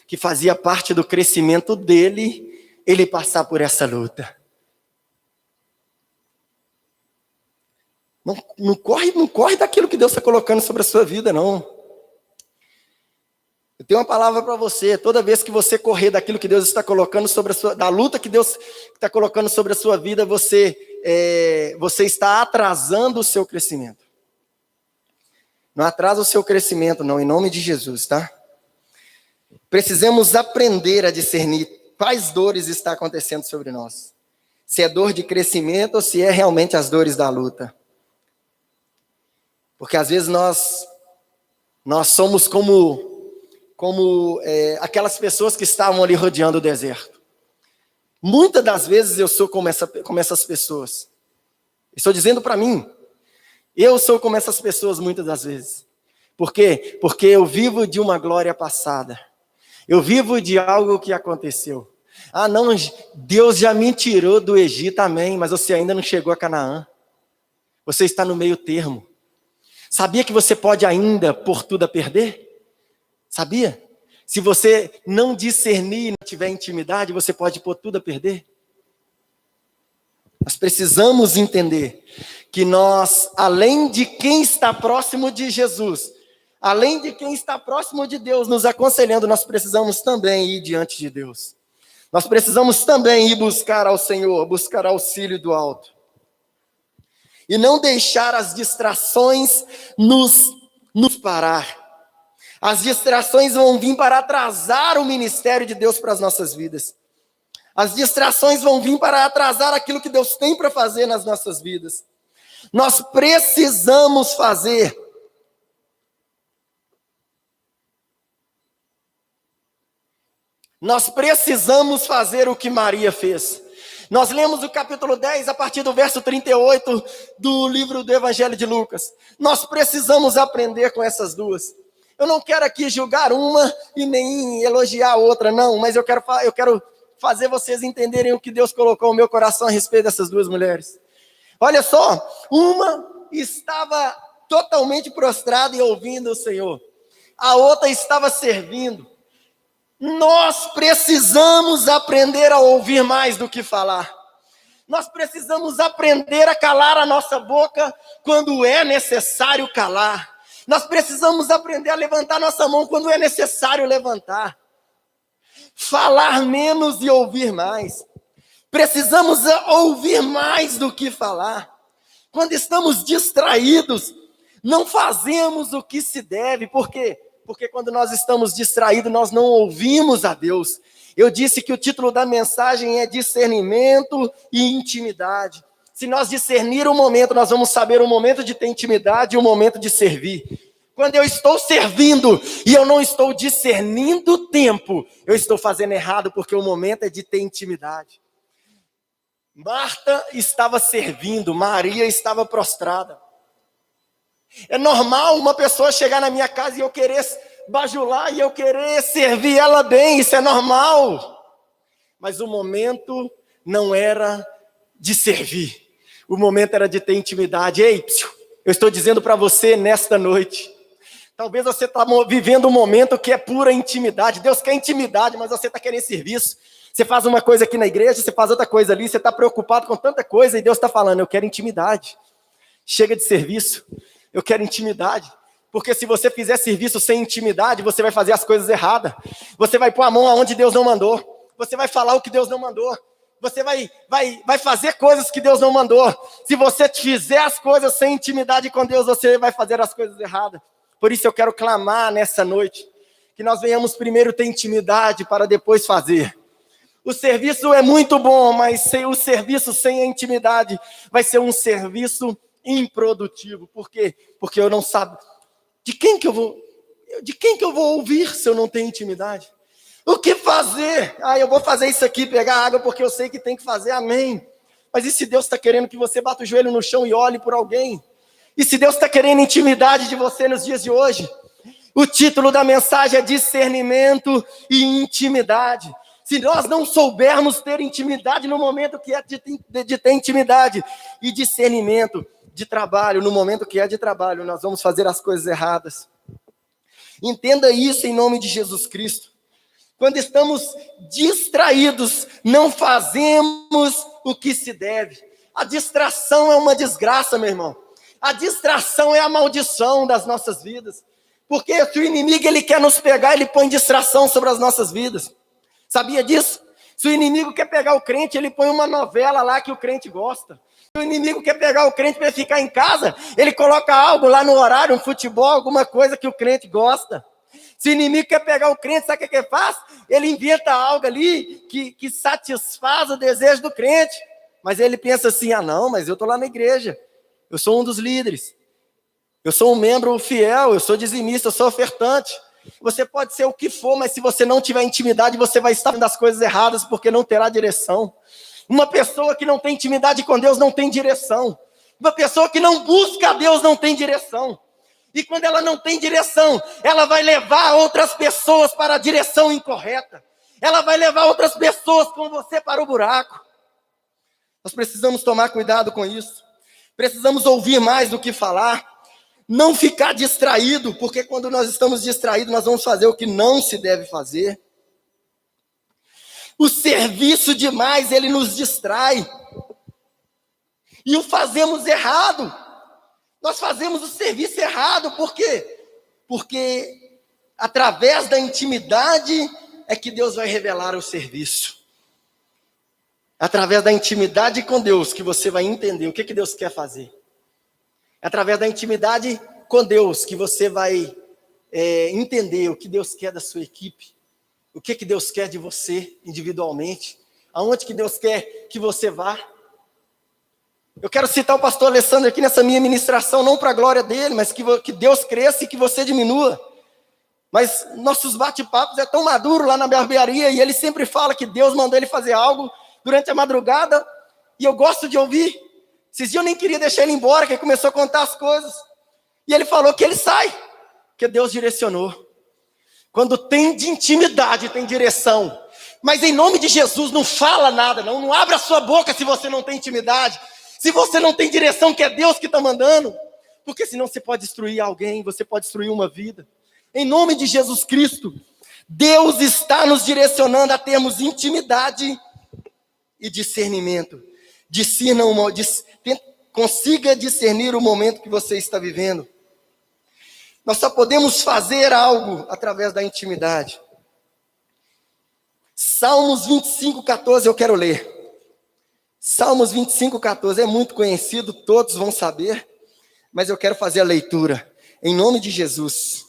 que fazia parte do crescimento dele ele passar por essa luta. Não corre daquilo que Deus está colocando sobre a sua vida, não. Eu tenho uma palavra para você. Toda vez que você correr daquilo que Deus está colocando sobre a sua, da luta que Deus está colocando sobre a sua vida, você está atrasando o seu crescimento. Não atrasa o seu crescimento, não, em nome de Jesus, tá? Precisamos aprender a discernir quais dores está acontecendo sobre nós. Se é dor de crescimento ou se é realmente as dores da luta. Porque às vezes nós somos como aquelas pessoas que estavam ali rodeando o deserto. Muitas das vezes eu sou como essas pessoas. Estou dizendo para mim. Eu sou como essas pessoas muitas das vezes. Por quê? Porque eu vivo de uma glória passada. Eu vivo de algo que aconteceu. Ah, não, Deus já me tirou do Egito, amém, mas você ainda não chegou a Canaã. Você está no meio termo. Sabia que você pode ainda pôr tudo a perder? Sabia? Se você não discernir e não tiver intimidade, você pode pôr tudo a perder. Nós precisamos entender que nós, além de quem está próximo de Jesus, além de quem está próximo de Deus nos aconselhando, nós precisamos também ir diante de Deus. Nós precisamos também ir buscar ao Senhor, buscar auxílio do alto. E não deixar as distrações nos parar. As distrações vão vir para atrasar o ministério de Deus para as nossas vidas. As distrações vão vir para atrasar aquilo que Deus tem para fazer nas nossas vidas. Nós precisamos fazer. Nós precisamos fazer o que Maria fez. Nós lemos o capítulo 10, a partir do verso 38 do livro do Evangelho de Lucas. Nós precisamos aprender com essas duas. Eu não quero aqui julgar uma e nem elogiar a outra, não. Mas eu quero fazer vocês entenderem o que Deus colocou no meu coração a respeito dessas duas mulheres. Olha só, uma estava totalmente prostrada e ouvindo o Senhor. A outra estava servindo. Nós precisamos aprender a ouvir mais do que falar. Nós precisamos aprender a calar a nossa boca quando é necessário calar. Nós precisamos aprender a levantar nossa mão quando é necessário levantar. Falar menos e ouvir mais. Precisamos ouvir mais do que falar. Quando estamos distraídos, não fazemos o que se deve. Por quê? Porque quando nós estamos distraídos, nós não ouvimos a Deus. Eu disse que o título da mensagem é discernimento e intimidade. Se nós discernir o momento, nós vamos saber o momento de ter intimidade e o momento de servir. Quando eu estou servindo e eu não estou discernindo o tempo, eu estou fazendo errado, porque o momento é de ter intimidade. Marta estava servindo, Maria estava prostrada. É normal uma pessoa chegar na minha casa e eu querer bajular e eu querer servir ela bem, isso é normal. Mas o momento não era de servir, o momento era de ter intimidade. Ei, eu estou dizendo para você nesta noite, talvez você está vivendo um momento que é pura intimidade. Deus quer intimidade, mas você está querendo serviço. Você faz uma coisa aqui na igreja, você faz outra coisa ali, você está preocupado com tanta coisa e Deus está falando, eu quero intimidade. Chega de serviço, eu quero intimidade. Porque se você fizer serviço sem intimidade, você vai fazer as coisas erradas. Você vai pôr a mão aonde Deus não mandou. Você vai falar o que Deus não mandou. Você vai fazer coisas que Deus não mandou. Se você fizer as coisas sem intimidade com Deus, você vai fazer as coisas erradas. Por isso eu quero clamar nessa noite, que nós venhamos primeiro ter intimidade para depois fazer. O serviço é muito bom, mas o serviço sem a intimidade vai ser um serviço improdutivo. Por quê? Porque eu não sabe de quem que eu vou ouvir se eu não tenho intimidade? O que fazer? Eu vou fazer isso aqui, pegar água porque eu sei que tem que fazer, amém. Mas e se Deus está querendo que você bata o joelho no chão e olhe por alguém? E se Deus está querendo intimidade de você nos dias de hoje? O título da mensagem é discernimento e intimidade. Se nós não soubermos ter intimidade no momento que é de ter intimidade e discernimento de trabalho, no momento que é de trabalho, nós vamos fazer as coisas erradas. Entenda isso em nome de Jesus Cristo. Quando estamos distraídos, não fazemos o que se deve. A distração é uma desgraça, meu irmão. A distração é a maldição das nossas vidas. Porque se o inimigo ele quer nos pegar, ele põe distração sobre as nossas vidas. Sabia disso? Se o inimigo quer pegar o crente, ele põe uma novela lá que o crente gosta. Se o inimigo quer pegar o crente para ficar em casa, ele coloca algo lá no horário, um futebol, alguma coisa que o crente gosta. Se o inimigo quer pegar o crente, sabe o que ele faz? Ele inventa algo ali que satisfaz o desejo do crente. Mas ele pensa assim, não, mas eu estou lá na igreja. Eu sou um dos líderes. Eu sou um membro fiel, eu sou dizimista, eu sou ofertante. Você pode ser o que for, mas se você não tiver intimidade, você vai estar fazendo as coisas erradas, porque não terá direção. Uma pessoa que não tem intimidade com Deus não tem direção. Uma pessoa que não busca a Deus não tem direção. E quando ela não tem direção, ela vai levar outras pessoas para a direção incorreta. Ela vai levar outras pessoas com você para o buraco. Nós precisamos tomar cuidado com isso. Precisamos ouvir mais do que falar. Não ficar distraído, porque quando nós estamos distraídos, nós vamos fazer o que não se deve fazer. O serviço demais, ele nos distrai. E o fazemos errado. Nós fazemos o serviço errado, por quê? Porque através da intimidade é que Deus vai revelar o serviço. Através da intimidade com Deus que você vai entender o que Deus quer fazer. É através da intimidade com Deus que você vai entender o que Deus quer da sua equipe, o que Deus quer de você individualmente, aonde que Deus quer que você vá. Eu quero citar o pastor Alessandro aqui nessa minha ministração, não para a glória dele, mas que Deus cresça e que você diminua. Mas nossos bate-papos é tão maduro lá na barbearia, e ele sempre fala que Deus mandou ele fazer algo durante a madrugada, e eu gosto de ouvir. Esses dias eu nem queria deixar ele embora, que ele começou a contar as coisas. E ele falou que ele sai, que Deus direcionou. Quando tem de intimidade, tem direção. Mas em nome de Jesus, não fala nada, não abra a sua boca se você não tem intimidade. Se você não tem direção, que é Deus que está mandando. Porque senão você pode destruir alguém, você pode destruir uma vida. Em nome de Jesus Cristo, Deus está nos direcionando a termos intimidade e discernimento. Consiga discernir o momento que você está vivendo. Nós só podemos fazer algo através da intimidade. Salmos 25:14 eu quero ler. Salmos 25:14 é muito conhecido, todos vão saber, mas eu quero fazer a leitura. Em nome de Jesus.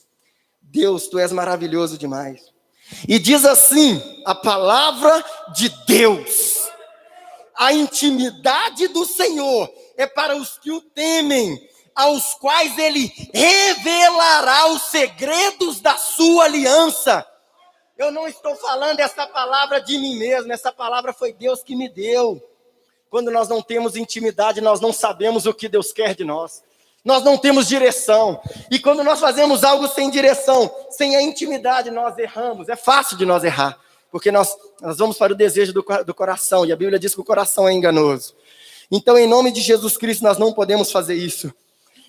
Deus, Tu és maravilhoso demais. E diz assim, a palavra de Deus. A intimidade do Senhor é para os que o temem, aos quais Ele revelará os segredos da sua aliança. Eu não estou falando essa palavra de mim mesmo, essa palavra foi Deus que me deu. Quando nós não temos intimidade, nós não sabemos o que Deus quer de nós. Nós não temos direção. E quando nós fazemos algo sem direção, sem a intimidade, nós erramos. É fácil de nós errar, porque nós vamos para o desejo do coração. E a Bíblia diz que o coração é enganoso. Então, em nome de Jesus Cristo, nós não podemos fazer isso.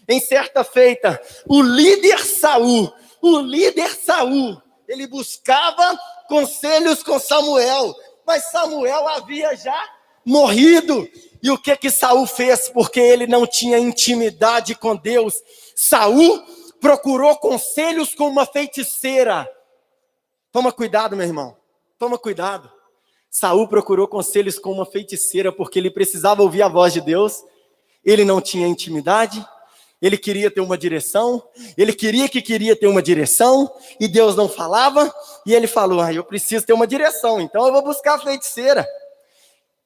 Em certa feita, o líder Saul, ele buscava conselhos com Samuel, mas Samuel havia já morrido. E o que Saul fez? Porque ele não tinha intimidade com Deus. Saul procurou conselhos com uma feiticeira. Toma cuidado, meu irmão. Toma cuidado. Saul procurou conselhos com uma feiticeira porque ele precisava ouvir a voz de Deus. Ele não tinha intimidade. Ele queria ter uma direção. Ele queria ter uma direção. E Deus não falava. E ele falou, eu preciso ter uma direção. Então eu vou buscar a feiticeira.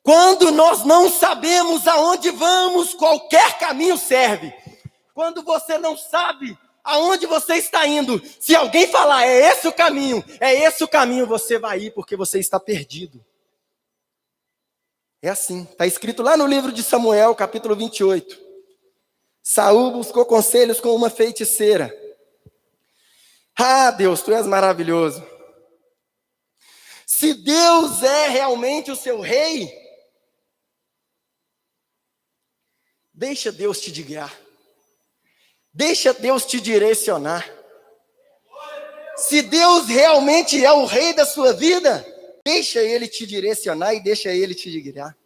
Quando nós não sabemos aonde vamos, qualquer caminho serve. Quando você não sabe aonde você está indo, se alguém falar, é esse o caminho, você vai ir porque você está perdido. É assim, está escrito lá no livro de Samuel, capítulo 28. Saul buscou conselhos com uma feiticeira. Ah, Deus, tu és maravilhoso. Se Deus é realmente o seu rei, deixa Deus te guiar. Deixa Deus te direcionar. Se Deus realmente é o rei da sua vida, deixa Ele te direcionar e deixa Ele te guiar.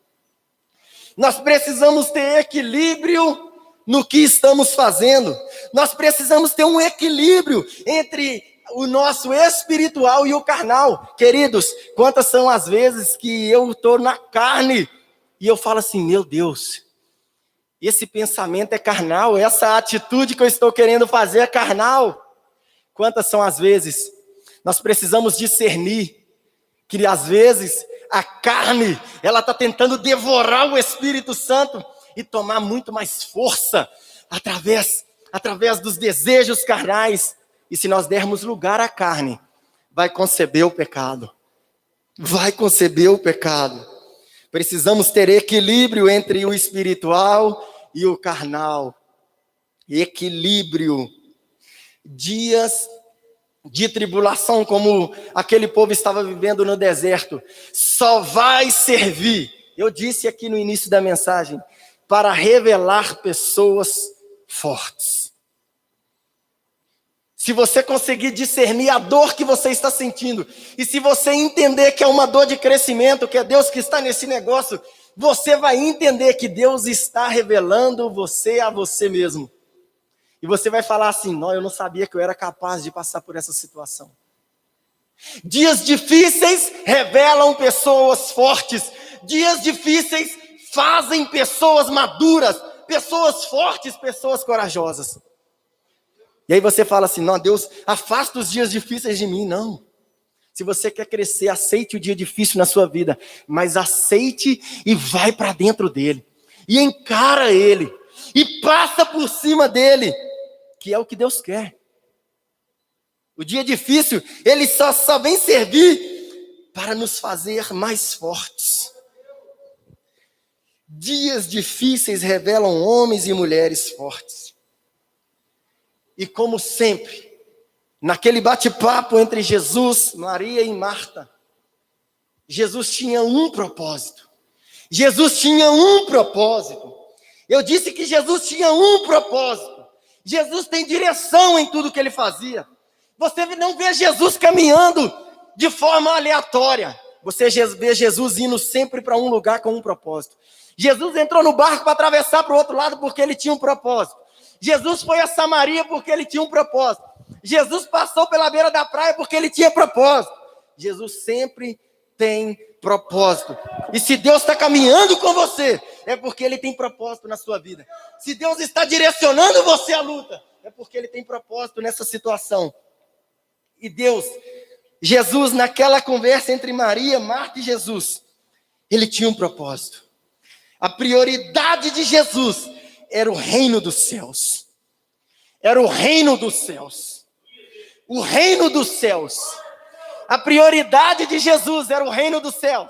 Nós precisamos ter equilíbrio no que estamos fazendo. Nós precisamos ter um equilíbrio entre o nosso espiritual e o carnal. Queridos, quantas são as vezes que eu estou na carne e eu falo assim, meu Deus, esse pensamento é carnal, essa atitude que eu estou querendo fazer é carnal. Quantas são as vezes? Nós precisamos discernir que às vezes a carne, ela está tentando devorar o Espírito Santo e tomar muito mais força através dos desejos carnais. E se nós dermos lugar à carne, vai conceber o pecado. Vai conceber o pecado. Precisamos ter equilíbrio entre o espiritual e o carnal. Equilíbrio. Dias de tribulação, como aquele povo estava vivendo no deserto, só vai servir, eu disse aqui no início da mensagem, para revelar pessoas fortes. Se você conseguir discernir a dor que você está sentindo, e se você entender que é uma dor de crescimento, que é Deus que está nesse negócio, você vai entender que Deus está revelando você a você mesmo. E você vai falar assim, não, eu não sabia que eu era capaz de passar por essa situação. Dias difíceis revelam pessoas fortes. Dias difíceis fazem pessoas maduras, pessoas fortes, pessoas corajosas. E aí você fala assim, não, Deus, afasta os dias difíceis de mim. Não. Se você quer crescer, aceite o dia difícil na sua vida, mas aceite e vai para dentro dele. E encara ele. E passa por cima dele, que é o que Deus quer. O dia difícil, ele só vem servir para nos fazer mais fortes. Dias difíceis revelam homens e mulheres fortes. E como sempre, naquele bate-papo entre Jesus, Maria e Marta, Jesus tinha um propósito. Jesus tinha um propósito. Eu disse que Jesus tinha um propósito. Jesus tem direção em tudo que ele fazia. Você não vê Jesus caminhando de forma aleatória. Você vê Jesus indo sempre para um lugar com um propósito. Jesus entrou no barco para atravessar para o outro lado porque ele tinha um propósito. Jesus foi a Samaria porque ele tinha um propósito. Jesus passou pela beira da praia porque ele tinha propósito. Jesus sempre tem propósito. E se Deus está caminhando com você, é porque ele tem propósito na sua vida. Se Deus está direcionando você à luta, é porque ele tem propósito nessa situação. E Jesus, naquela conversa entre Maria, Marta e Jesus, ele tinha um propósito. A prioridade de Jesus era o reino dos céus. Era o reino dos céus. O reino dos céus. A prioridade de Jesus era o reino dos céus.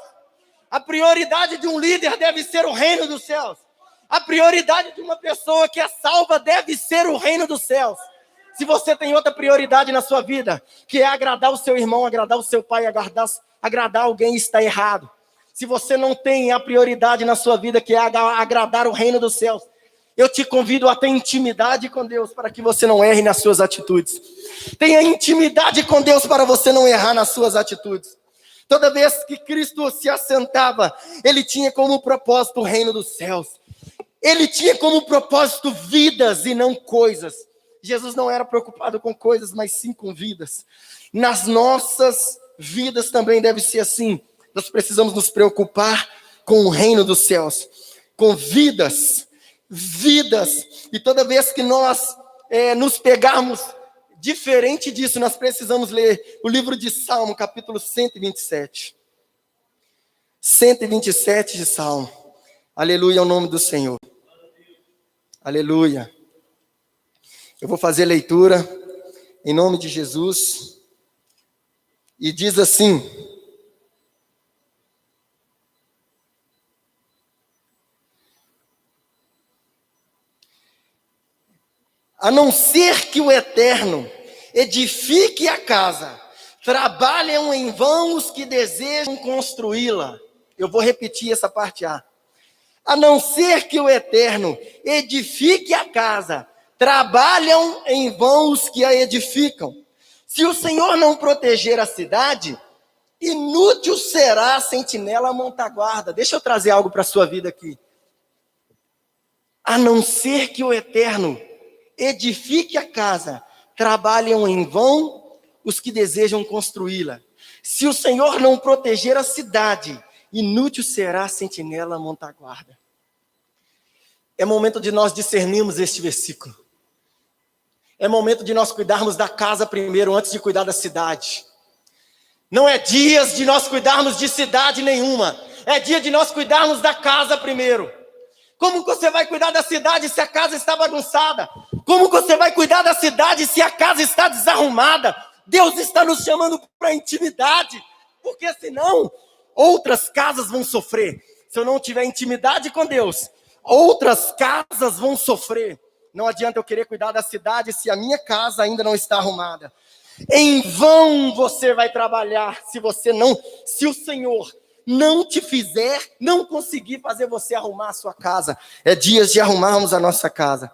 A prioridade de um líder deve ser o reino dos céus. A prioridade de uma pessoa que é salva deve ser o reino dos céus. Se você tem outra prioridade na sua vida, que é agradar o seu irmão, agradar o seu pai, agradar alguém, está errado. Se você não tem a prioridade na sua vida, que é agradar o reino dos céus, eu te convido a ter intimidade com Deus para que você não erre nas suas atitudes. Tenha intimidade com Deus para você não errar nas suas atitudes. Toda vez que Cristo se assentava, ele tinha como propósito o reino dos céus. Ele tinha como propósito vidas e não coisas. Jesus não era preocupado com coisas, mas sim com vidas. Nas nossas vidas também deve ser assim. Nós precisamos nos preocupar com o reino dos céus, com vidas. E toda vez que nós nos pegarmos diferente disso, nós precisamos ler o livro de Salmo, capítulo 127. 127 de Salmo. Aleluia ao nome do Senhor. Aleluia. Eu vou fazer leitura em nome de Jesus. E diz assim: a não ser que o Eterno edifique a casa, trabalham em vão os que desejam construí-la. Eu vou repetir essa parte A. A não ser que o Eterno edifique a casa, trabalham em vão os que a edificam. Se o Senhor não proteger a cidade, inútil será a sentinela montar guarda. Deixa eu trazer algo para a sua vida aqui. A não ser que o Eterno edifique a casa, trabalham em vão os que desejam construí-la. Se o Senhor não proteger a cidade, inútil será a sentinela montar guarda. É momento de nós discernirmos este versículo. É momento de nós cuidarmos da casa primeiro, antes de cuidar da cidade. Não é dias de nós cuidarmos de cidade nenhuma. É dia de nós cuidarmos da casa primeiro. Como você vai cuidar da cidade se a casa está bagunçada? Como você vai cuidar da cidade se a casa está desarrumada? Deus está nos chamando para intimidade, porque senão outras casas vão sofrer. Se eu não tiver intimidade com Deus, outras casas vão sofrer. Não adianta eu querer cuidar da cidade se a minha casa ainda não está arrumada. Em vão você vai trabalhar se o Senhor não conseguir fazer você arrumar a sua casa. É dia de arrumarmos a nossa casa.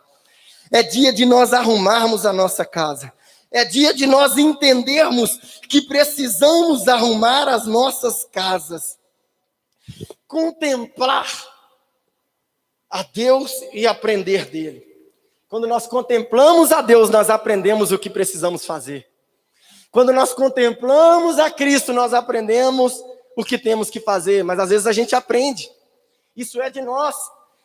É dia de nós arrumarmos a nossa casa. É dia de nós entendermos que precisamos arrumar as nossas casas. Contemplar a Deus e aprender dele. Quando nós contemplamos a Deus, nós aprendemos o que precisamos fazer. Quando nós contemplamos a Cristo, nós aprendemos o que temos que fazer, mas às vezes a gente aprende. Isso é de nós.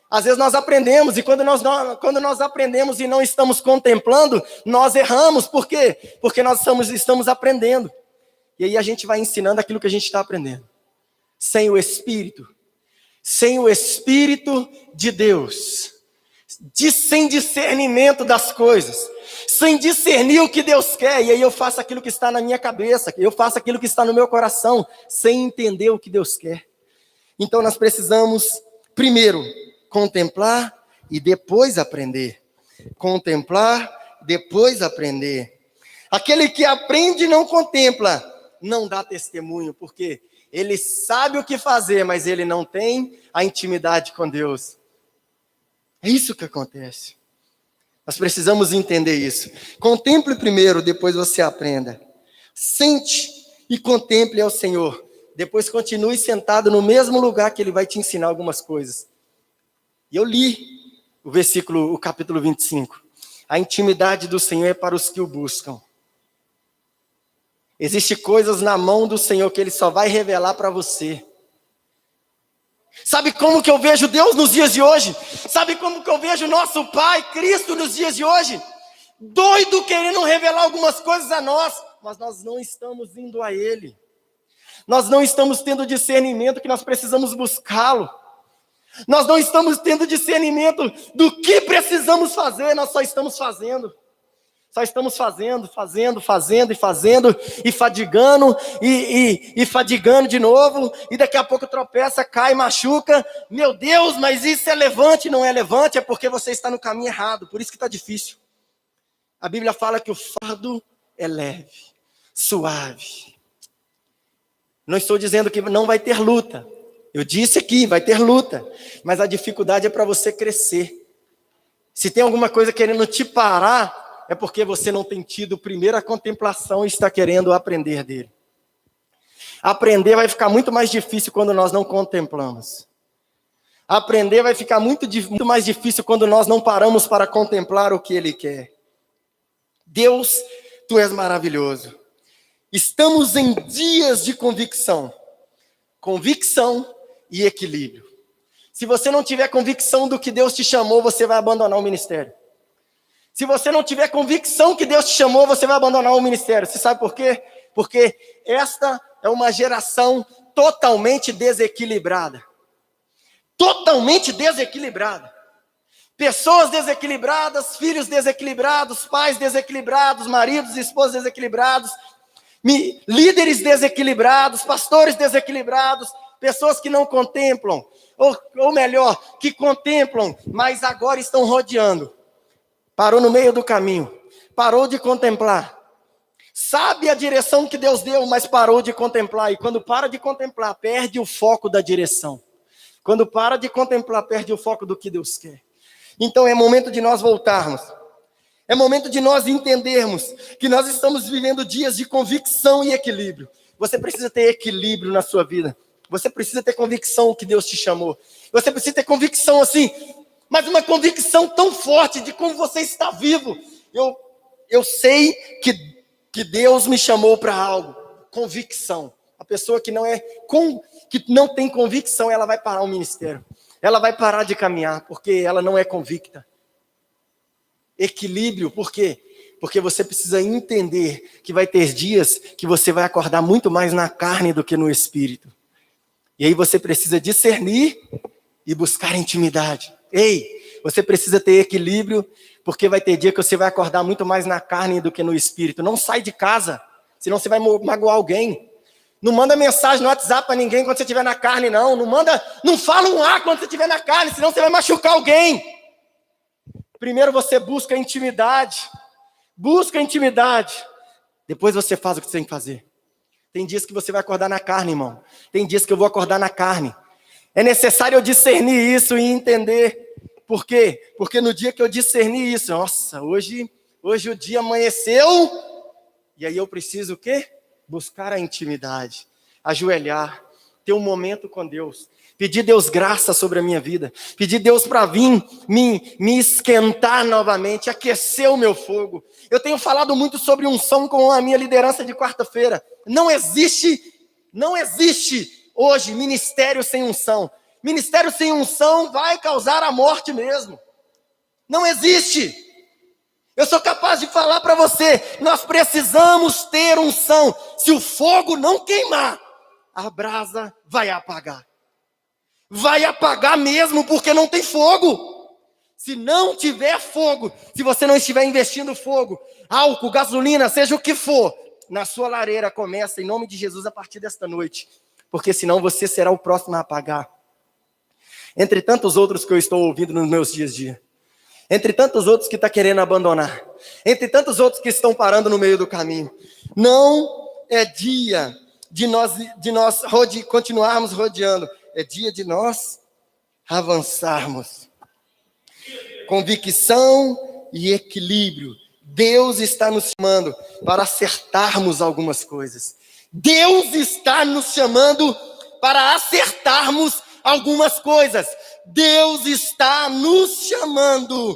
Às vezes nós aprendemos, e quando nós aprendemos e não estamos contemplando, nós erramos. Por quê? Porque nós estamos aprendendo. E aí a gente vai ensinando aquilo que a gente está aprendendo. Sem o Espírito de Deus, sem discernimento das coisas, sem discernir o que Deus quer, e aí eu faço aquilo que está na minha cabeça, eu faço aquilo que está no meu coração, sem entender o que Deus quer. Então nós precisamos, primeiro, contemplar e depois aprender. Contemplar, depois aprender. Aquele que aprende e não contempla, não dá testemunho, porque ele sabe o que fazer, mas ele não tem a intimidade com Deus. É isso que acontece. Nós precisamos entender isso. Contemple primeiro, depois você aprenda. Sente e contemple ao Senhor. Depois continue sentado no mesmo lugar que Ele vai te ensinar algumas coisas. E eu li o capítulo 25. A intimidade do Senhor é para os que o buscam. Existem coisas na mão do Senhor que Ele só vai revelar para você. Sabe como que eu vejo Deus nos dias de hoje? Sabe como que eu vejo nosso Pai, Cristo, nos dias de hoje? Doido querendo revelar algumas coisas a nós, mas nós não estamos indo a Ele. Nós não estamos tendo discernimento que nós precisamos buscá-lo. Nós não estamos tendo discernimento do que precisamos fazer, nós só estamos fazendo. Só estamos fazendo, e fadigando, e fadigando de novo, e daqui a pouco tropeça, cai, machuca. Meu Deus, mas isso é levante, não é levante, é porque você está no caminho errado, por isso que está difícil. A Bíblia fala que o fardo é leve, suave. Não estou dizendo que não vai ter luta. Eu disse aqui, vai ter luta, mas a dificuldade é para você crescer. Se tem alguma coisa querendo te parar, é porque você não tem tido primeiro a contemplação e está querendo aprender dele. Aprender vai ficar muito mais difícil quando nós não contemplamos. Aprender vai ficar muito mais difícil quando nós não paramos para contemplar o que ele quer. Deus, tu és maravilhoso. Estamos em dias de convicção. Convicção e equilíbrio. Se você não tiver convicção do que Deus te chamou, você vai abandonar o ministério. Se você não tiver convicção que Deus te chamou, você vai abandonar o ministério. Você sabe por quê? Porque esta é uma geração totalmente desequilibrada. Totalmente desequilibrada. Pessoas desequilibradas, filhos desequilibrados, pais desequilibrados, maridos e esposas desequilibrados, líderes desequilibrados, pastores desequilibrados, pessoas que não contemplam, ou melhor, que contemplam, mas agora estão rodeando. Parou no meio do caminho, parou de contemplar. Sabe a direção que Deus deu, mas parou de contemplar. E quando para de contemplar, perde o foco da direção. Quando para de contemplar, perde o foco do que Deus quer. Então é momento de nós voltarmos. É momento de nós entendermos que nós estamos vivendo dias de convicção e equilíbrio. Você precisa ter equilíbrio na sua vida. Você precisa ter convicção que Deus te chamou. Você precisa ter convicção assim, mas uma convicção tão forte de como você está vivo. Eu sei que Deus me chamou para algo. Convicção. A pessoa que não tem convicção, ela vai parar o ministério. Ela vai parar de caminhar, porque ela não é convicta. Equilíbrio, por quê? Porque você precisa entender que vai ter dias que você vai acordar muito mais na carne do que no espírito. E aí você precisa discernir e buscar intimidade. Ei, você precisa ter equilíbrio, porque vai ter dia que você vai acordar muito mais na carne do que no espírito. Não sai de casa, senão você vai magoar alguém. Não manda mensagem no WhatsApp para ninguém quando você estiver na carne, não. Não fala um A quando você estiver na carne, senão você vai machucar alguém. Primeiro você busca intimidade. Busca intimidade. Depois você faz o que você tem que fazer. Tem dias que você vai acordar na carne, irmão. Tem dias que eu vou acordar na carne. É necessário eu discernir isso e entender. Por quê? Porque no dia que eu discernir isso, nossa, hoje o dia amanheceu, e aí eu preciso o quê? Buscar a intimidade, ajoelhar, ter um momento com Deus, pedir Deus graça sobre a minha vida, pedir Deus para vir me esquentar novamente, aquecer o meu fogo. Eu tenho falado muito sobre unção com a minha liderança de quarta-feira. Não existe hoje ministério sem unção. Ministério sem unção vai causar a morte mesmo. Não existe. Eu sou capaz de falar para você, nós precisamos ter unção. Se o fogo não queimar, a brasa vai apagar. Vai apagar mesmo, porque não tem fogo. Se não tiver fogo, se você não estiver investindo fogo, álcool, gasolina, seja o que for, na sua lareira, começa em nome de Jesus a partir desta noite. Porque senão você será o próximo a apagar. Entre tantos outros que eu estou ouvindo nos meus dias a dia. Entre tantos outros que estão querendo abandonar. Entre tantos outros que estão parando no meio do caminho. Não é dia de nós continuarmos rodeando. É dia de nós avançarmos. Convicção e equilíbrio. Deus está nos chamando para acertarmos algumas coisas. Deus está nos chamando para acertarmos algumas coisas. Deus está nos chamando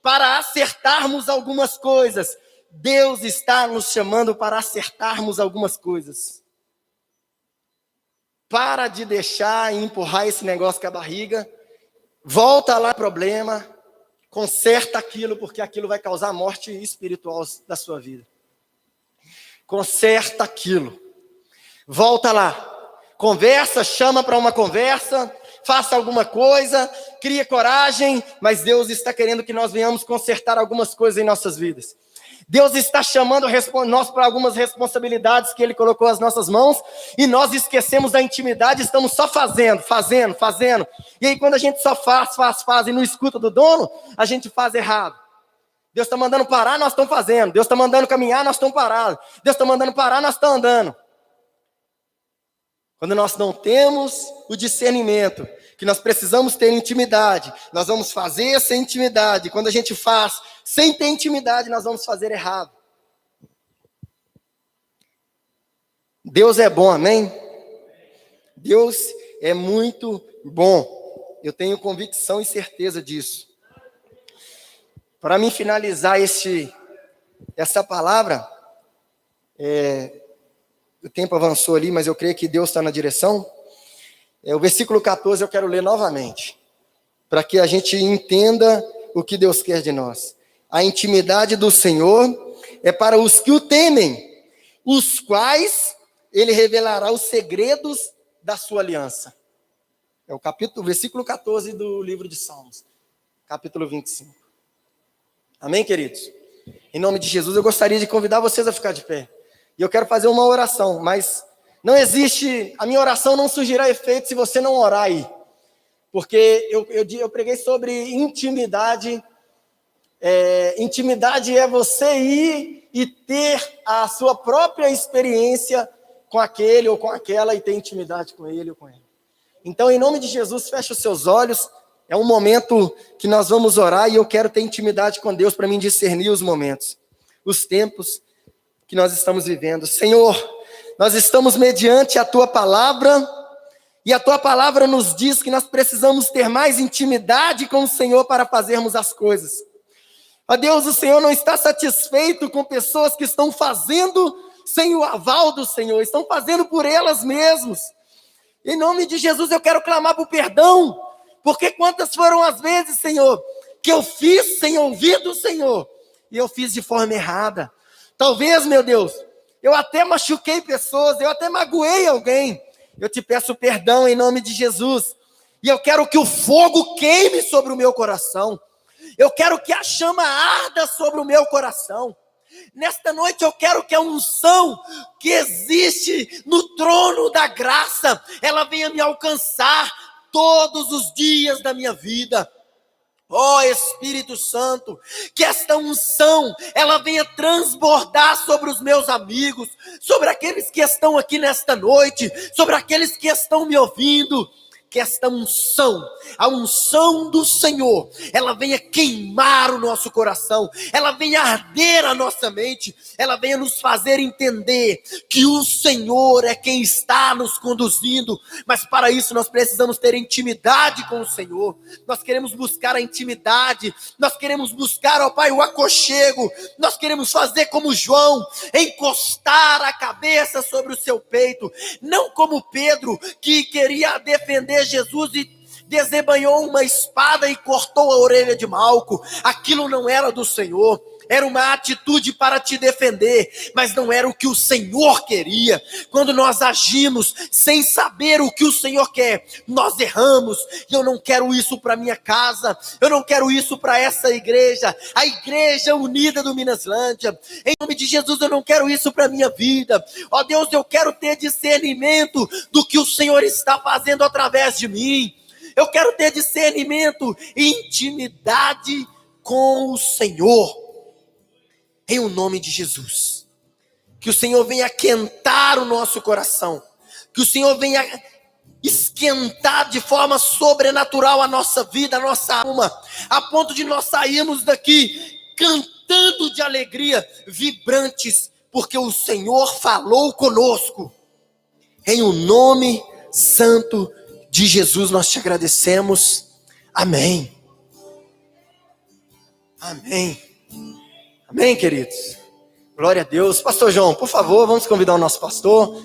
para acertarmos algumas coisas. Deus está nos chamando para acertarmos algumas coisas. Para de deixar e empurrar esse negócio com a barriga. Volta lá, problema. Conserta aquilo, porque aquilo vai causar morte espiritual da sua vida. Conserta aquilo. Volta lá. Conversa, chama para uma conversa. Faça alguma coisa, crie coragem, mas Deus está querendo que nós venhamos consertar algumas coisas em nossas vidas. Deus está chamando nós para algumas responsabilidades que Ele colocou às nossas mãos, e nós esquecemos da intimidade, estamos só fazendo. E aí quando a gente só faz, e não escuta do dono, a gente faz errado. Deus está mandando parar, nós estamos fazendo. Deus está mandando caminhar, nós estamos parados. Deus está mandando parar, nós estamos andando. Quando nós não temos o discernimento, que nós precisamos ter intimidade, nós vamos fazer sem intimidade. Quando a gente faz sem ter intimidade, nós vamos fazer errado. Deus é bom, amém? Deus é muito bom. Eu tenho convicção e certeza disso. Para mim finalizar essa palavra, o tempo avançou ali, mas eu creio que Deus está na direção. O versículo 14 eu quero ler novamente, para que a gente entenda o que Deus quer de nós. A intimidade do Senhor é para os que o temem, os quais Ele revelará os segredos da sua aliança. É o versículo 14 do livro de Salmos, capítulo 25. Amém, queridos? Em nome de Jesus, eu gostaria de convidar vocês a ficar de pé. E eu quero fazer uma oração, mas não existe, a minha oração não surgirá efeito se você não orar aí. Porque eu preguei sobre intimidade. Intimidade é você ir e ter a sua própria experiência com aquele ou com aquela e ter intimidade com ele ou com ela. Então, em nome de Jesus, feche os seus olhos. É um momento que nós vamos orar e eu quero ter intimidade com Deus para mim discernir os momentos, os tempos que nós estamos vivendo. Senhor, nós estamos mediante a Tua palavra e a Tua palavra nos diz que nós precisamos ter mais intimidade com o Senhor para fazermos as coisas. Ó Deus, o Senhor não está satisfeito com pessoas que estão fazendo sem o aval do Senhor, estão fazendo por elas mesmas. Em nome de Jesus eu quero clamar por perdão, porque quantas foram as vezes, Senhor, que eu fiz sem ouvir do Senhor, e eu fiz de forma errada. Talvez, meu Deus, eu até machuquei pessoas, eu até magoei alguém. Eu te peço perdão em nome de Jesus. E eu quero que o fogo queime sobre o meu coração. Eu quero que a chama arda sobre o meu coração. Nesta noite eu quero que a unção que existe no trono da graça, ela venha me alcançar todos os dias da minha vida. Ó Espírito Santo, que esta unção, ela venha transbordar sobre os meus amigos, sobre aqueles que estão aqui nesta noite, sobre aqueles que estão me ouvindo. Que esta unção, a unção do Senhor, ela venha queimar o nosso coração, ela venha arder a nossa mente, ela venha nos fazer entender que o Senhor é quem está nos conduzindo, mas para isso nós precisamos ter intimidade com o Senhor. Nós queremos buscar a intimidade, nós queremos buscar, ó Pai, o aconchego, nós queremos fazer como João, encostar a cabeça sobre o seu peito, não como Pedro, que queria defender Jesus e desembanhou uma espada e cortou a orelha de Malco. Aquilo não era do Senhor, era uma atitude para te defender, mas não era o que o Senhor queria. Quando nós agimos sem saber o que o Senhor quer, nós erramos. E eu não quero isso para minha casa, eu não quero isso para essa igreja, a Igreja Unida do Minaslândia. Em nome de Jesus, eu não quero isso para minha vida. Ó Deus, eu quero ter discernimento do que o Senhor está fazendo através de mim. Eu quero ter discernimento e intimidade com o Senhor. Em o nome de Jesus, que o Senhor venha aquentar o nosso coração, que o Senhor venha esquentar de forma sobrenatural a nossa vida, a nossa alma, a ponto de nós sairmos daqui cantando de alegria, vibrantes, porque o Senhor falou conosco. Em o nome santo de Jesus nós te agradecemos. Amém. Amém. Amém, queridos? Glória a Deus. Pastor João, por favor, vamos convidar o nosso pastor.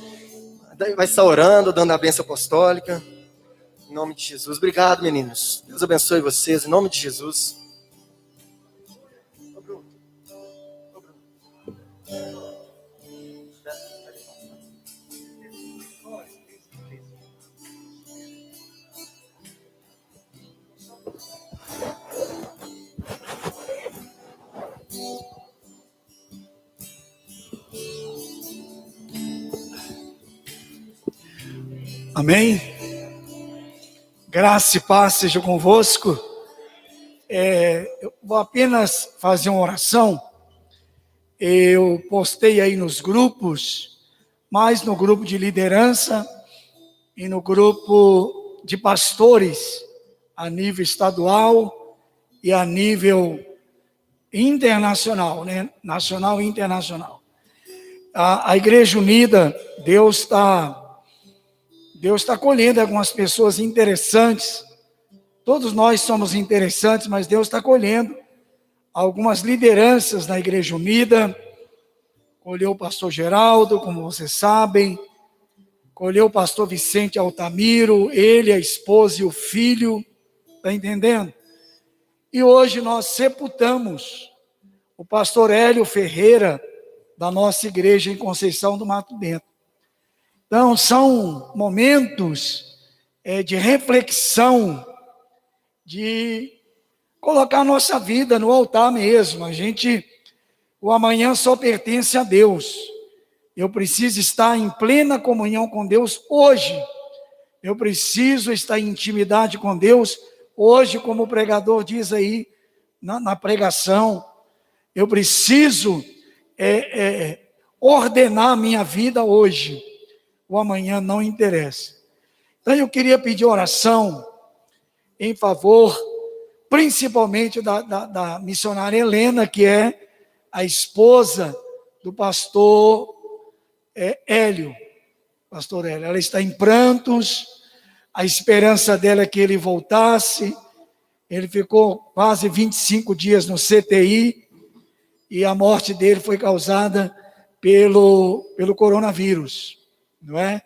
Vai estar orando, dando a bênção apostólica. Em nome de Jesus. Obrigado, meninos. Deus abençoe vocês. Em nome de Jesus. Amém? Graça e paz seja convosco. Eu vou apenas fazer uma oração. Eu postei aí nos grupos, mais no grupo de liderança e no grupo de pastores, a nível estadual e a nível internacional, né? Nacional e internacional. A Igreja Unida, Deus está colhendo algumas pessoas interessantes. Todos nós somos interessantes, mas Deus está colhendo algumas lideranças na Igreja Unida. Colheu o pastor Geraldo, como vocês sabem. Colheu o pastor Vicente Altamiro, ele, a esposa e o filho. Está entendendo? E hoje nós sepultamos o pastor Hélio Ferreira, da nossa igreja em Conceição do Mato Dentro. Então, são momentos de reflexão, de colocar a nossa vida no altar mesmo. O amanhã só pertence a Deus. Eu preciso estar em plena comunhão com Deus hoje. Eu preciso estar em intimidade com Deus hoje, como o pregador diz aí na pregação. Eu preciso ordenar a minha vida hoje. O amanhã não interessa. Então eu queria pedir oração em favor, principalmente da missionária Helena, que é a esposa do pastor Hélio. Pastor Hélio, ela está em prantos, a esperança dela é que ele voltasse. Ele ficou quase 25 dias no CTI e a morte dele foi causada pelo coronavírus. Não é?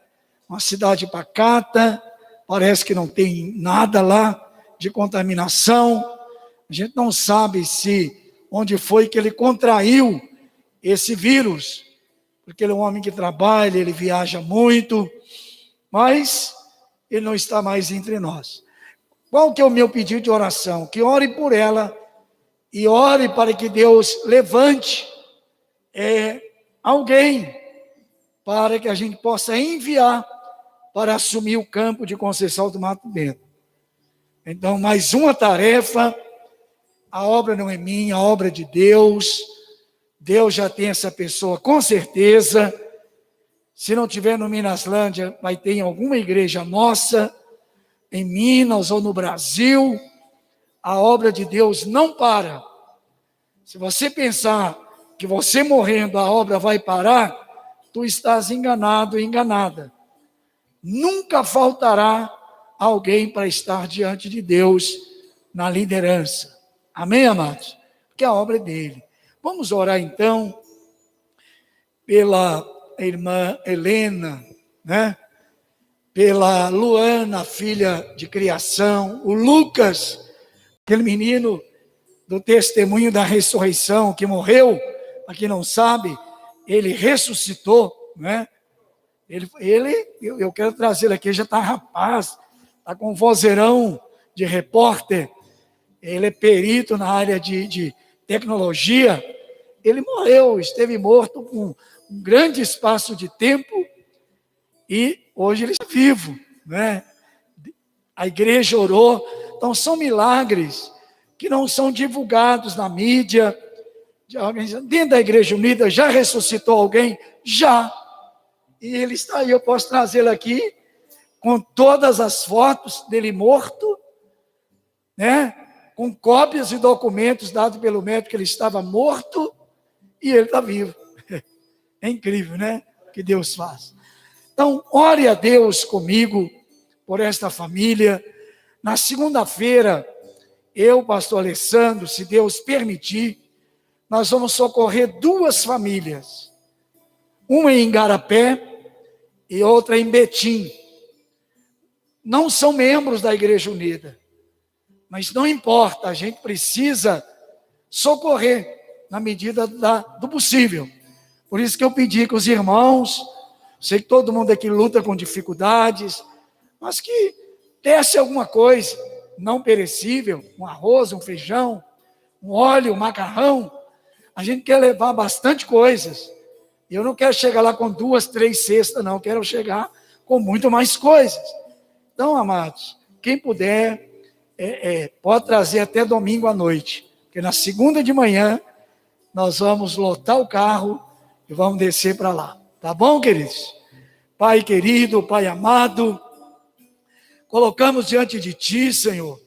Uma cidade pacata, parece que não tem nada lá de contaminação. A gente não sabe onde foi que ele contraiu esse vírus, porque ele é um homem que trabalha, ele viaja muito, mas ele não está mais entre nós. Qual que é o meu pedido de oração? Que ore por ela e ore para que Deus levante alguém para que a gente possa enviar para assumir o campo de Conceição do Mato Dentro. Então, mais uma tarefa. A obra não é minha, a obra é de Deus. Deus já tem essa pessoa, com certeza. Se não tiver no Minaslândia, vai ter em alguma igreja nossa, em Minas ou no Brasil. A obra de Deus não para. Se você pensar que você morrendo a obra vai parar, tu estás enganado, enganada. Nunca faltará alguém para estar diante de Deus na liderança. Amém, amados? Porque a obra é dele. Vamos orar então pela irmã Helena, né? Pela Luana, filha de criação, o Lucas, aquele menino do testemunho da ressurreição que morreu, para quem não sabe, ele ressuscitou, né? Eu quero trazer ele aqui, já está rapaz, está com um vozeirão de repórter, ele é perito na área de tecnologia. Ele morreu, esteve morto com um grande espaço de tempo e hoje ele está vivo, né? A igreja orou. Então são milagres que não são divulgados na mídia. Dentro da Igreja Unida já ressuscitou alguém? Já. E ele está aí, eu posso trazê-lo aqui com todas as fotos dele morto, né? Com cópias e documentos dados pelo médico que ele estava morto e ele está vivo. É incrível, né? O que Deus faz. Então, ore a Deus comigo por esta família. Na segunda-feira, eu, pastor Alessandro, se Deus permitir, nós vamos socorrer 2 famílias. Uma em Igarapé e outra em Betim. Não são membros da Igreja Unida. Mas não importa, a gente precisa socorrer na medida do possível. Por isso que eu pedi que os irmãos, sei que todo mundo aqui luta com dificuldades, mas que desse alguma coisa não perecível, um arroz, um feijão, um óleo, um macarrão. A gente quer levar bastante coisas. Eu não quero chegar lá com 2, 3 cestas, não. Quero chegar com muito mais coisas. Então, amados, quem puder, pode trazer até domingo à noite, porque na segunda de manhã nós vamos lotar o carro e vamos descer para lá. Tá bom, queridos? Pai querido, Pai amado, colocamos diante de Ti, Senhor,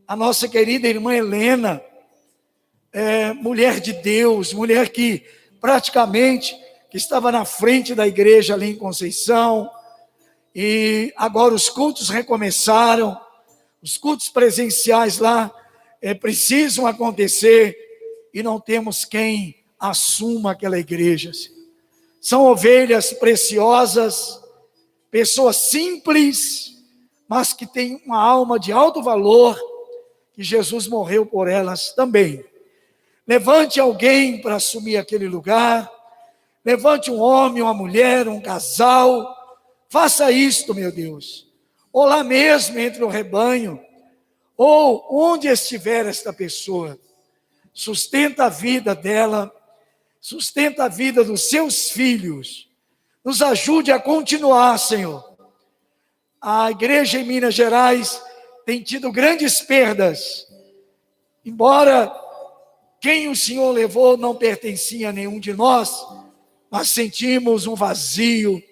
a nossa querida irmã Helena, mulher de Deus, mulher que praticamente que estava na frente da igreja ali em Conceição, e agora os cultos recomeçaram, os cultos presenciais lá precisam acontecer, e não temos quem assuma aquela igreja. São ovelhas preciosas, pessoas simples, mas que têm uma alma de alto valor, que Jesus morreu por elas também. Levante alguém para assumir aquele lugar, levante um homem, uma mulher, um casal, faça isto, meu Deus, ou lá mesmo entre o rebanho, ou onde estiver esta pessoa, sustenta a vida dela, sustenta a vida dos seus filhos, nos ajude a continuar, Senhor. A igreja em Minas Gerais tem tido grandes perdas, embora quem o Senhor levou não pertencia a nenhum de nós, mas sentimos um vazio,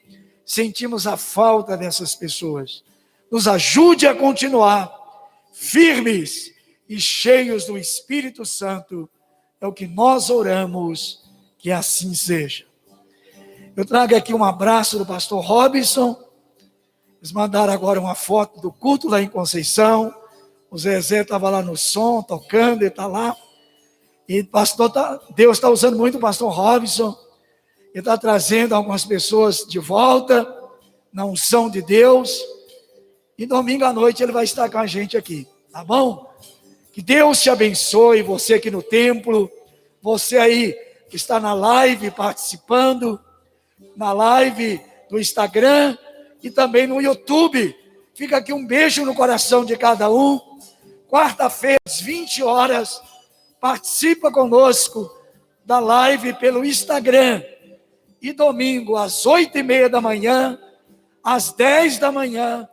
sentimos a falta dessas pessoas. Nos ajude a continuar firmes e cheios do Espírito Santo, é o que nós oramos, que assim seja. Eu trago aqui um abraço do pastor Robson. Eles mandaram agora uma foto do culto lá em Conceição. O Zezé estava lá no som, tocando, ele está lá. E pastor, Deus está usando muito o pastor Robson. Ele está trazendo algumas pessoas de volta, na unção de Deus. E domingo à noite ele vai estar com a gente aqui, tá bom? Que Deus te abençoe, você aqui no templo, você aí que está na live participando, na live do Instagram e também no YouTube. Fica aqui um beijo no coração de cada um. Quarta-feira, às 20 horas, participa conosco da live pelo Instagram. E domingo, às 8h30 da manhã, às 10 da manhã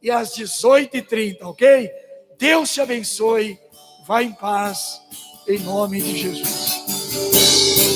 e às 18h30, ok? Deus te abençoe. Vá em paz, em nome de Jesus.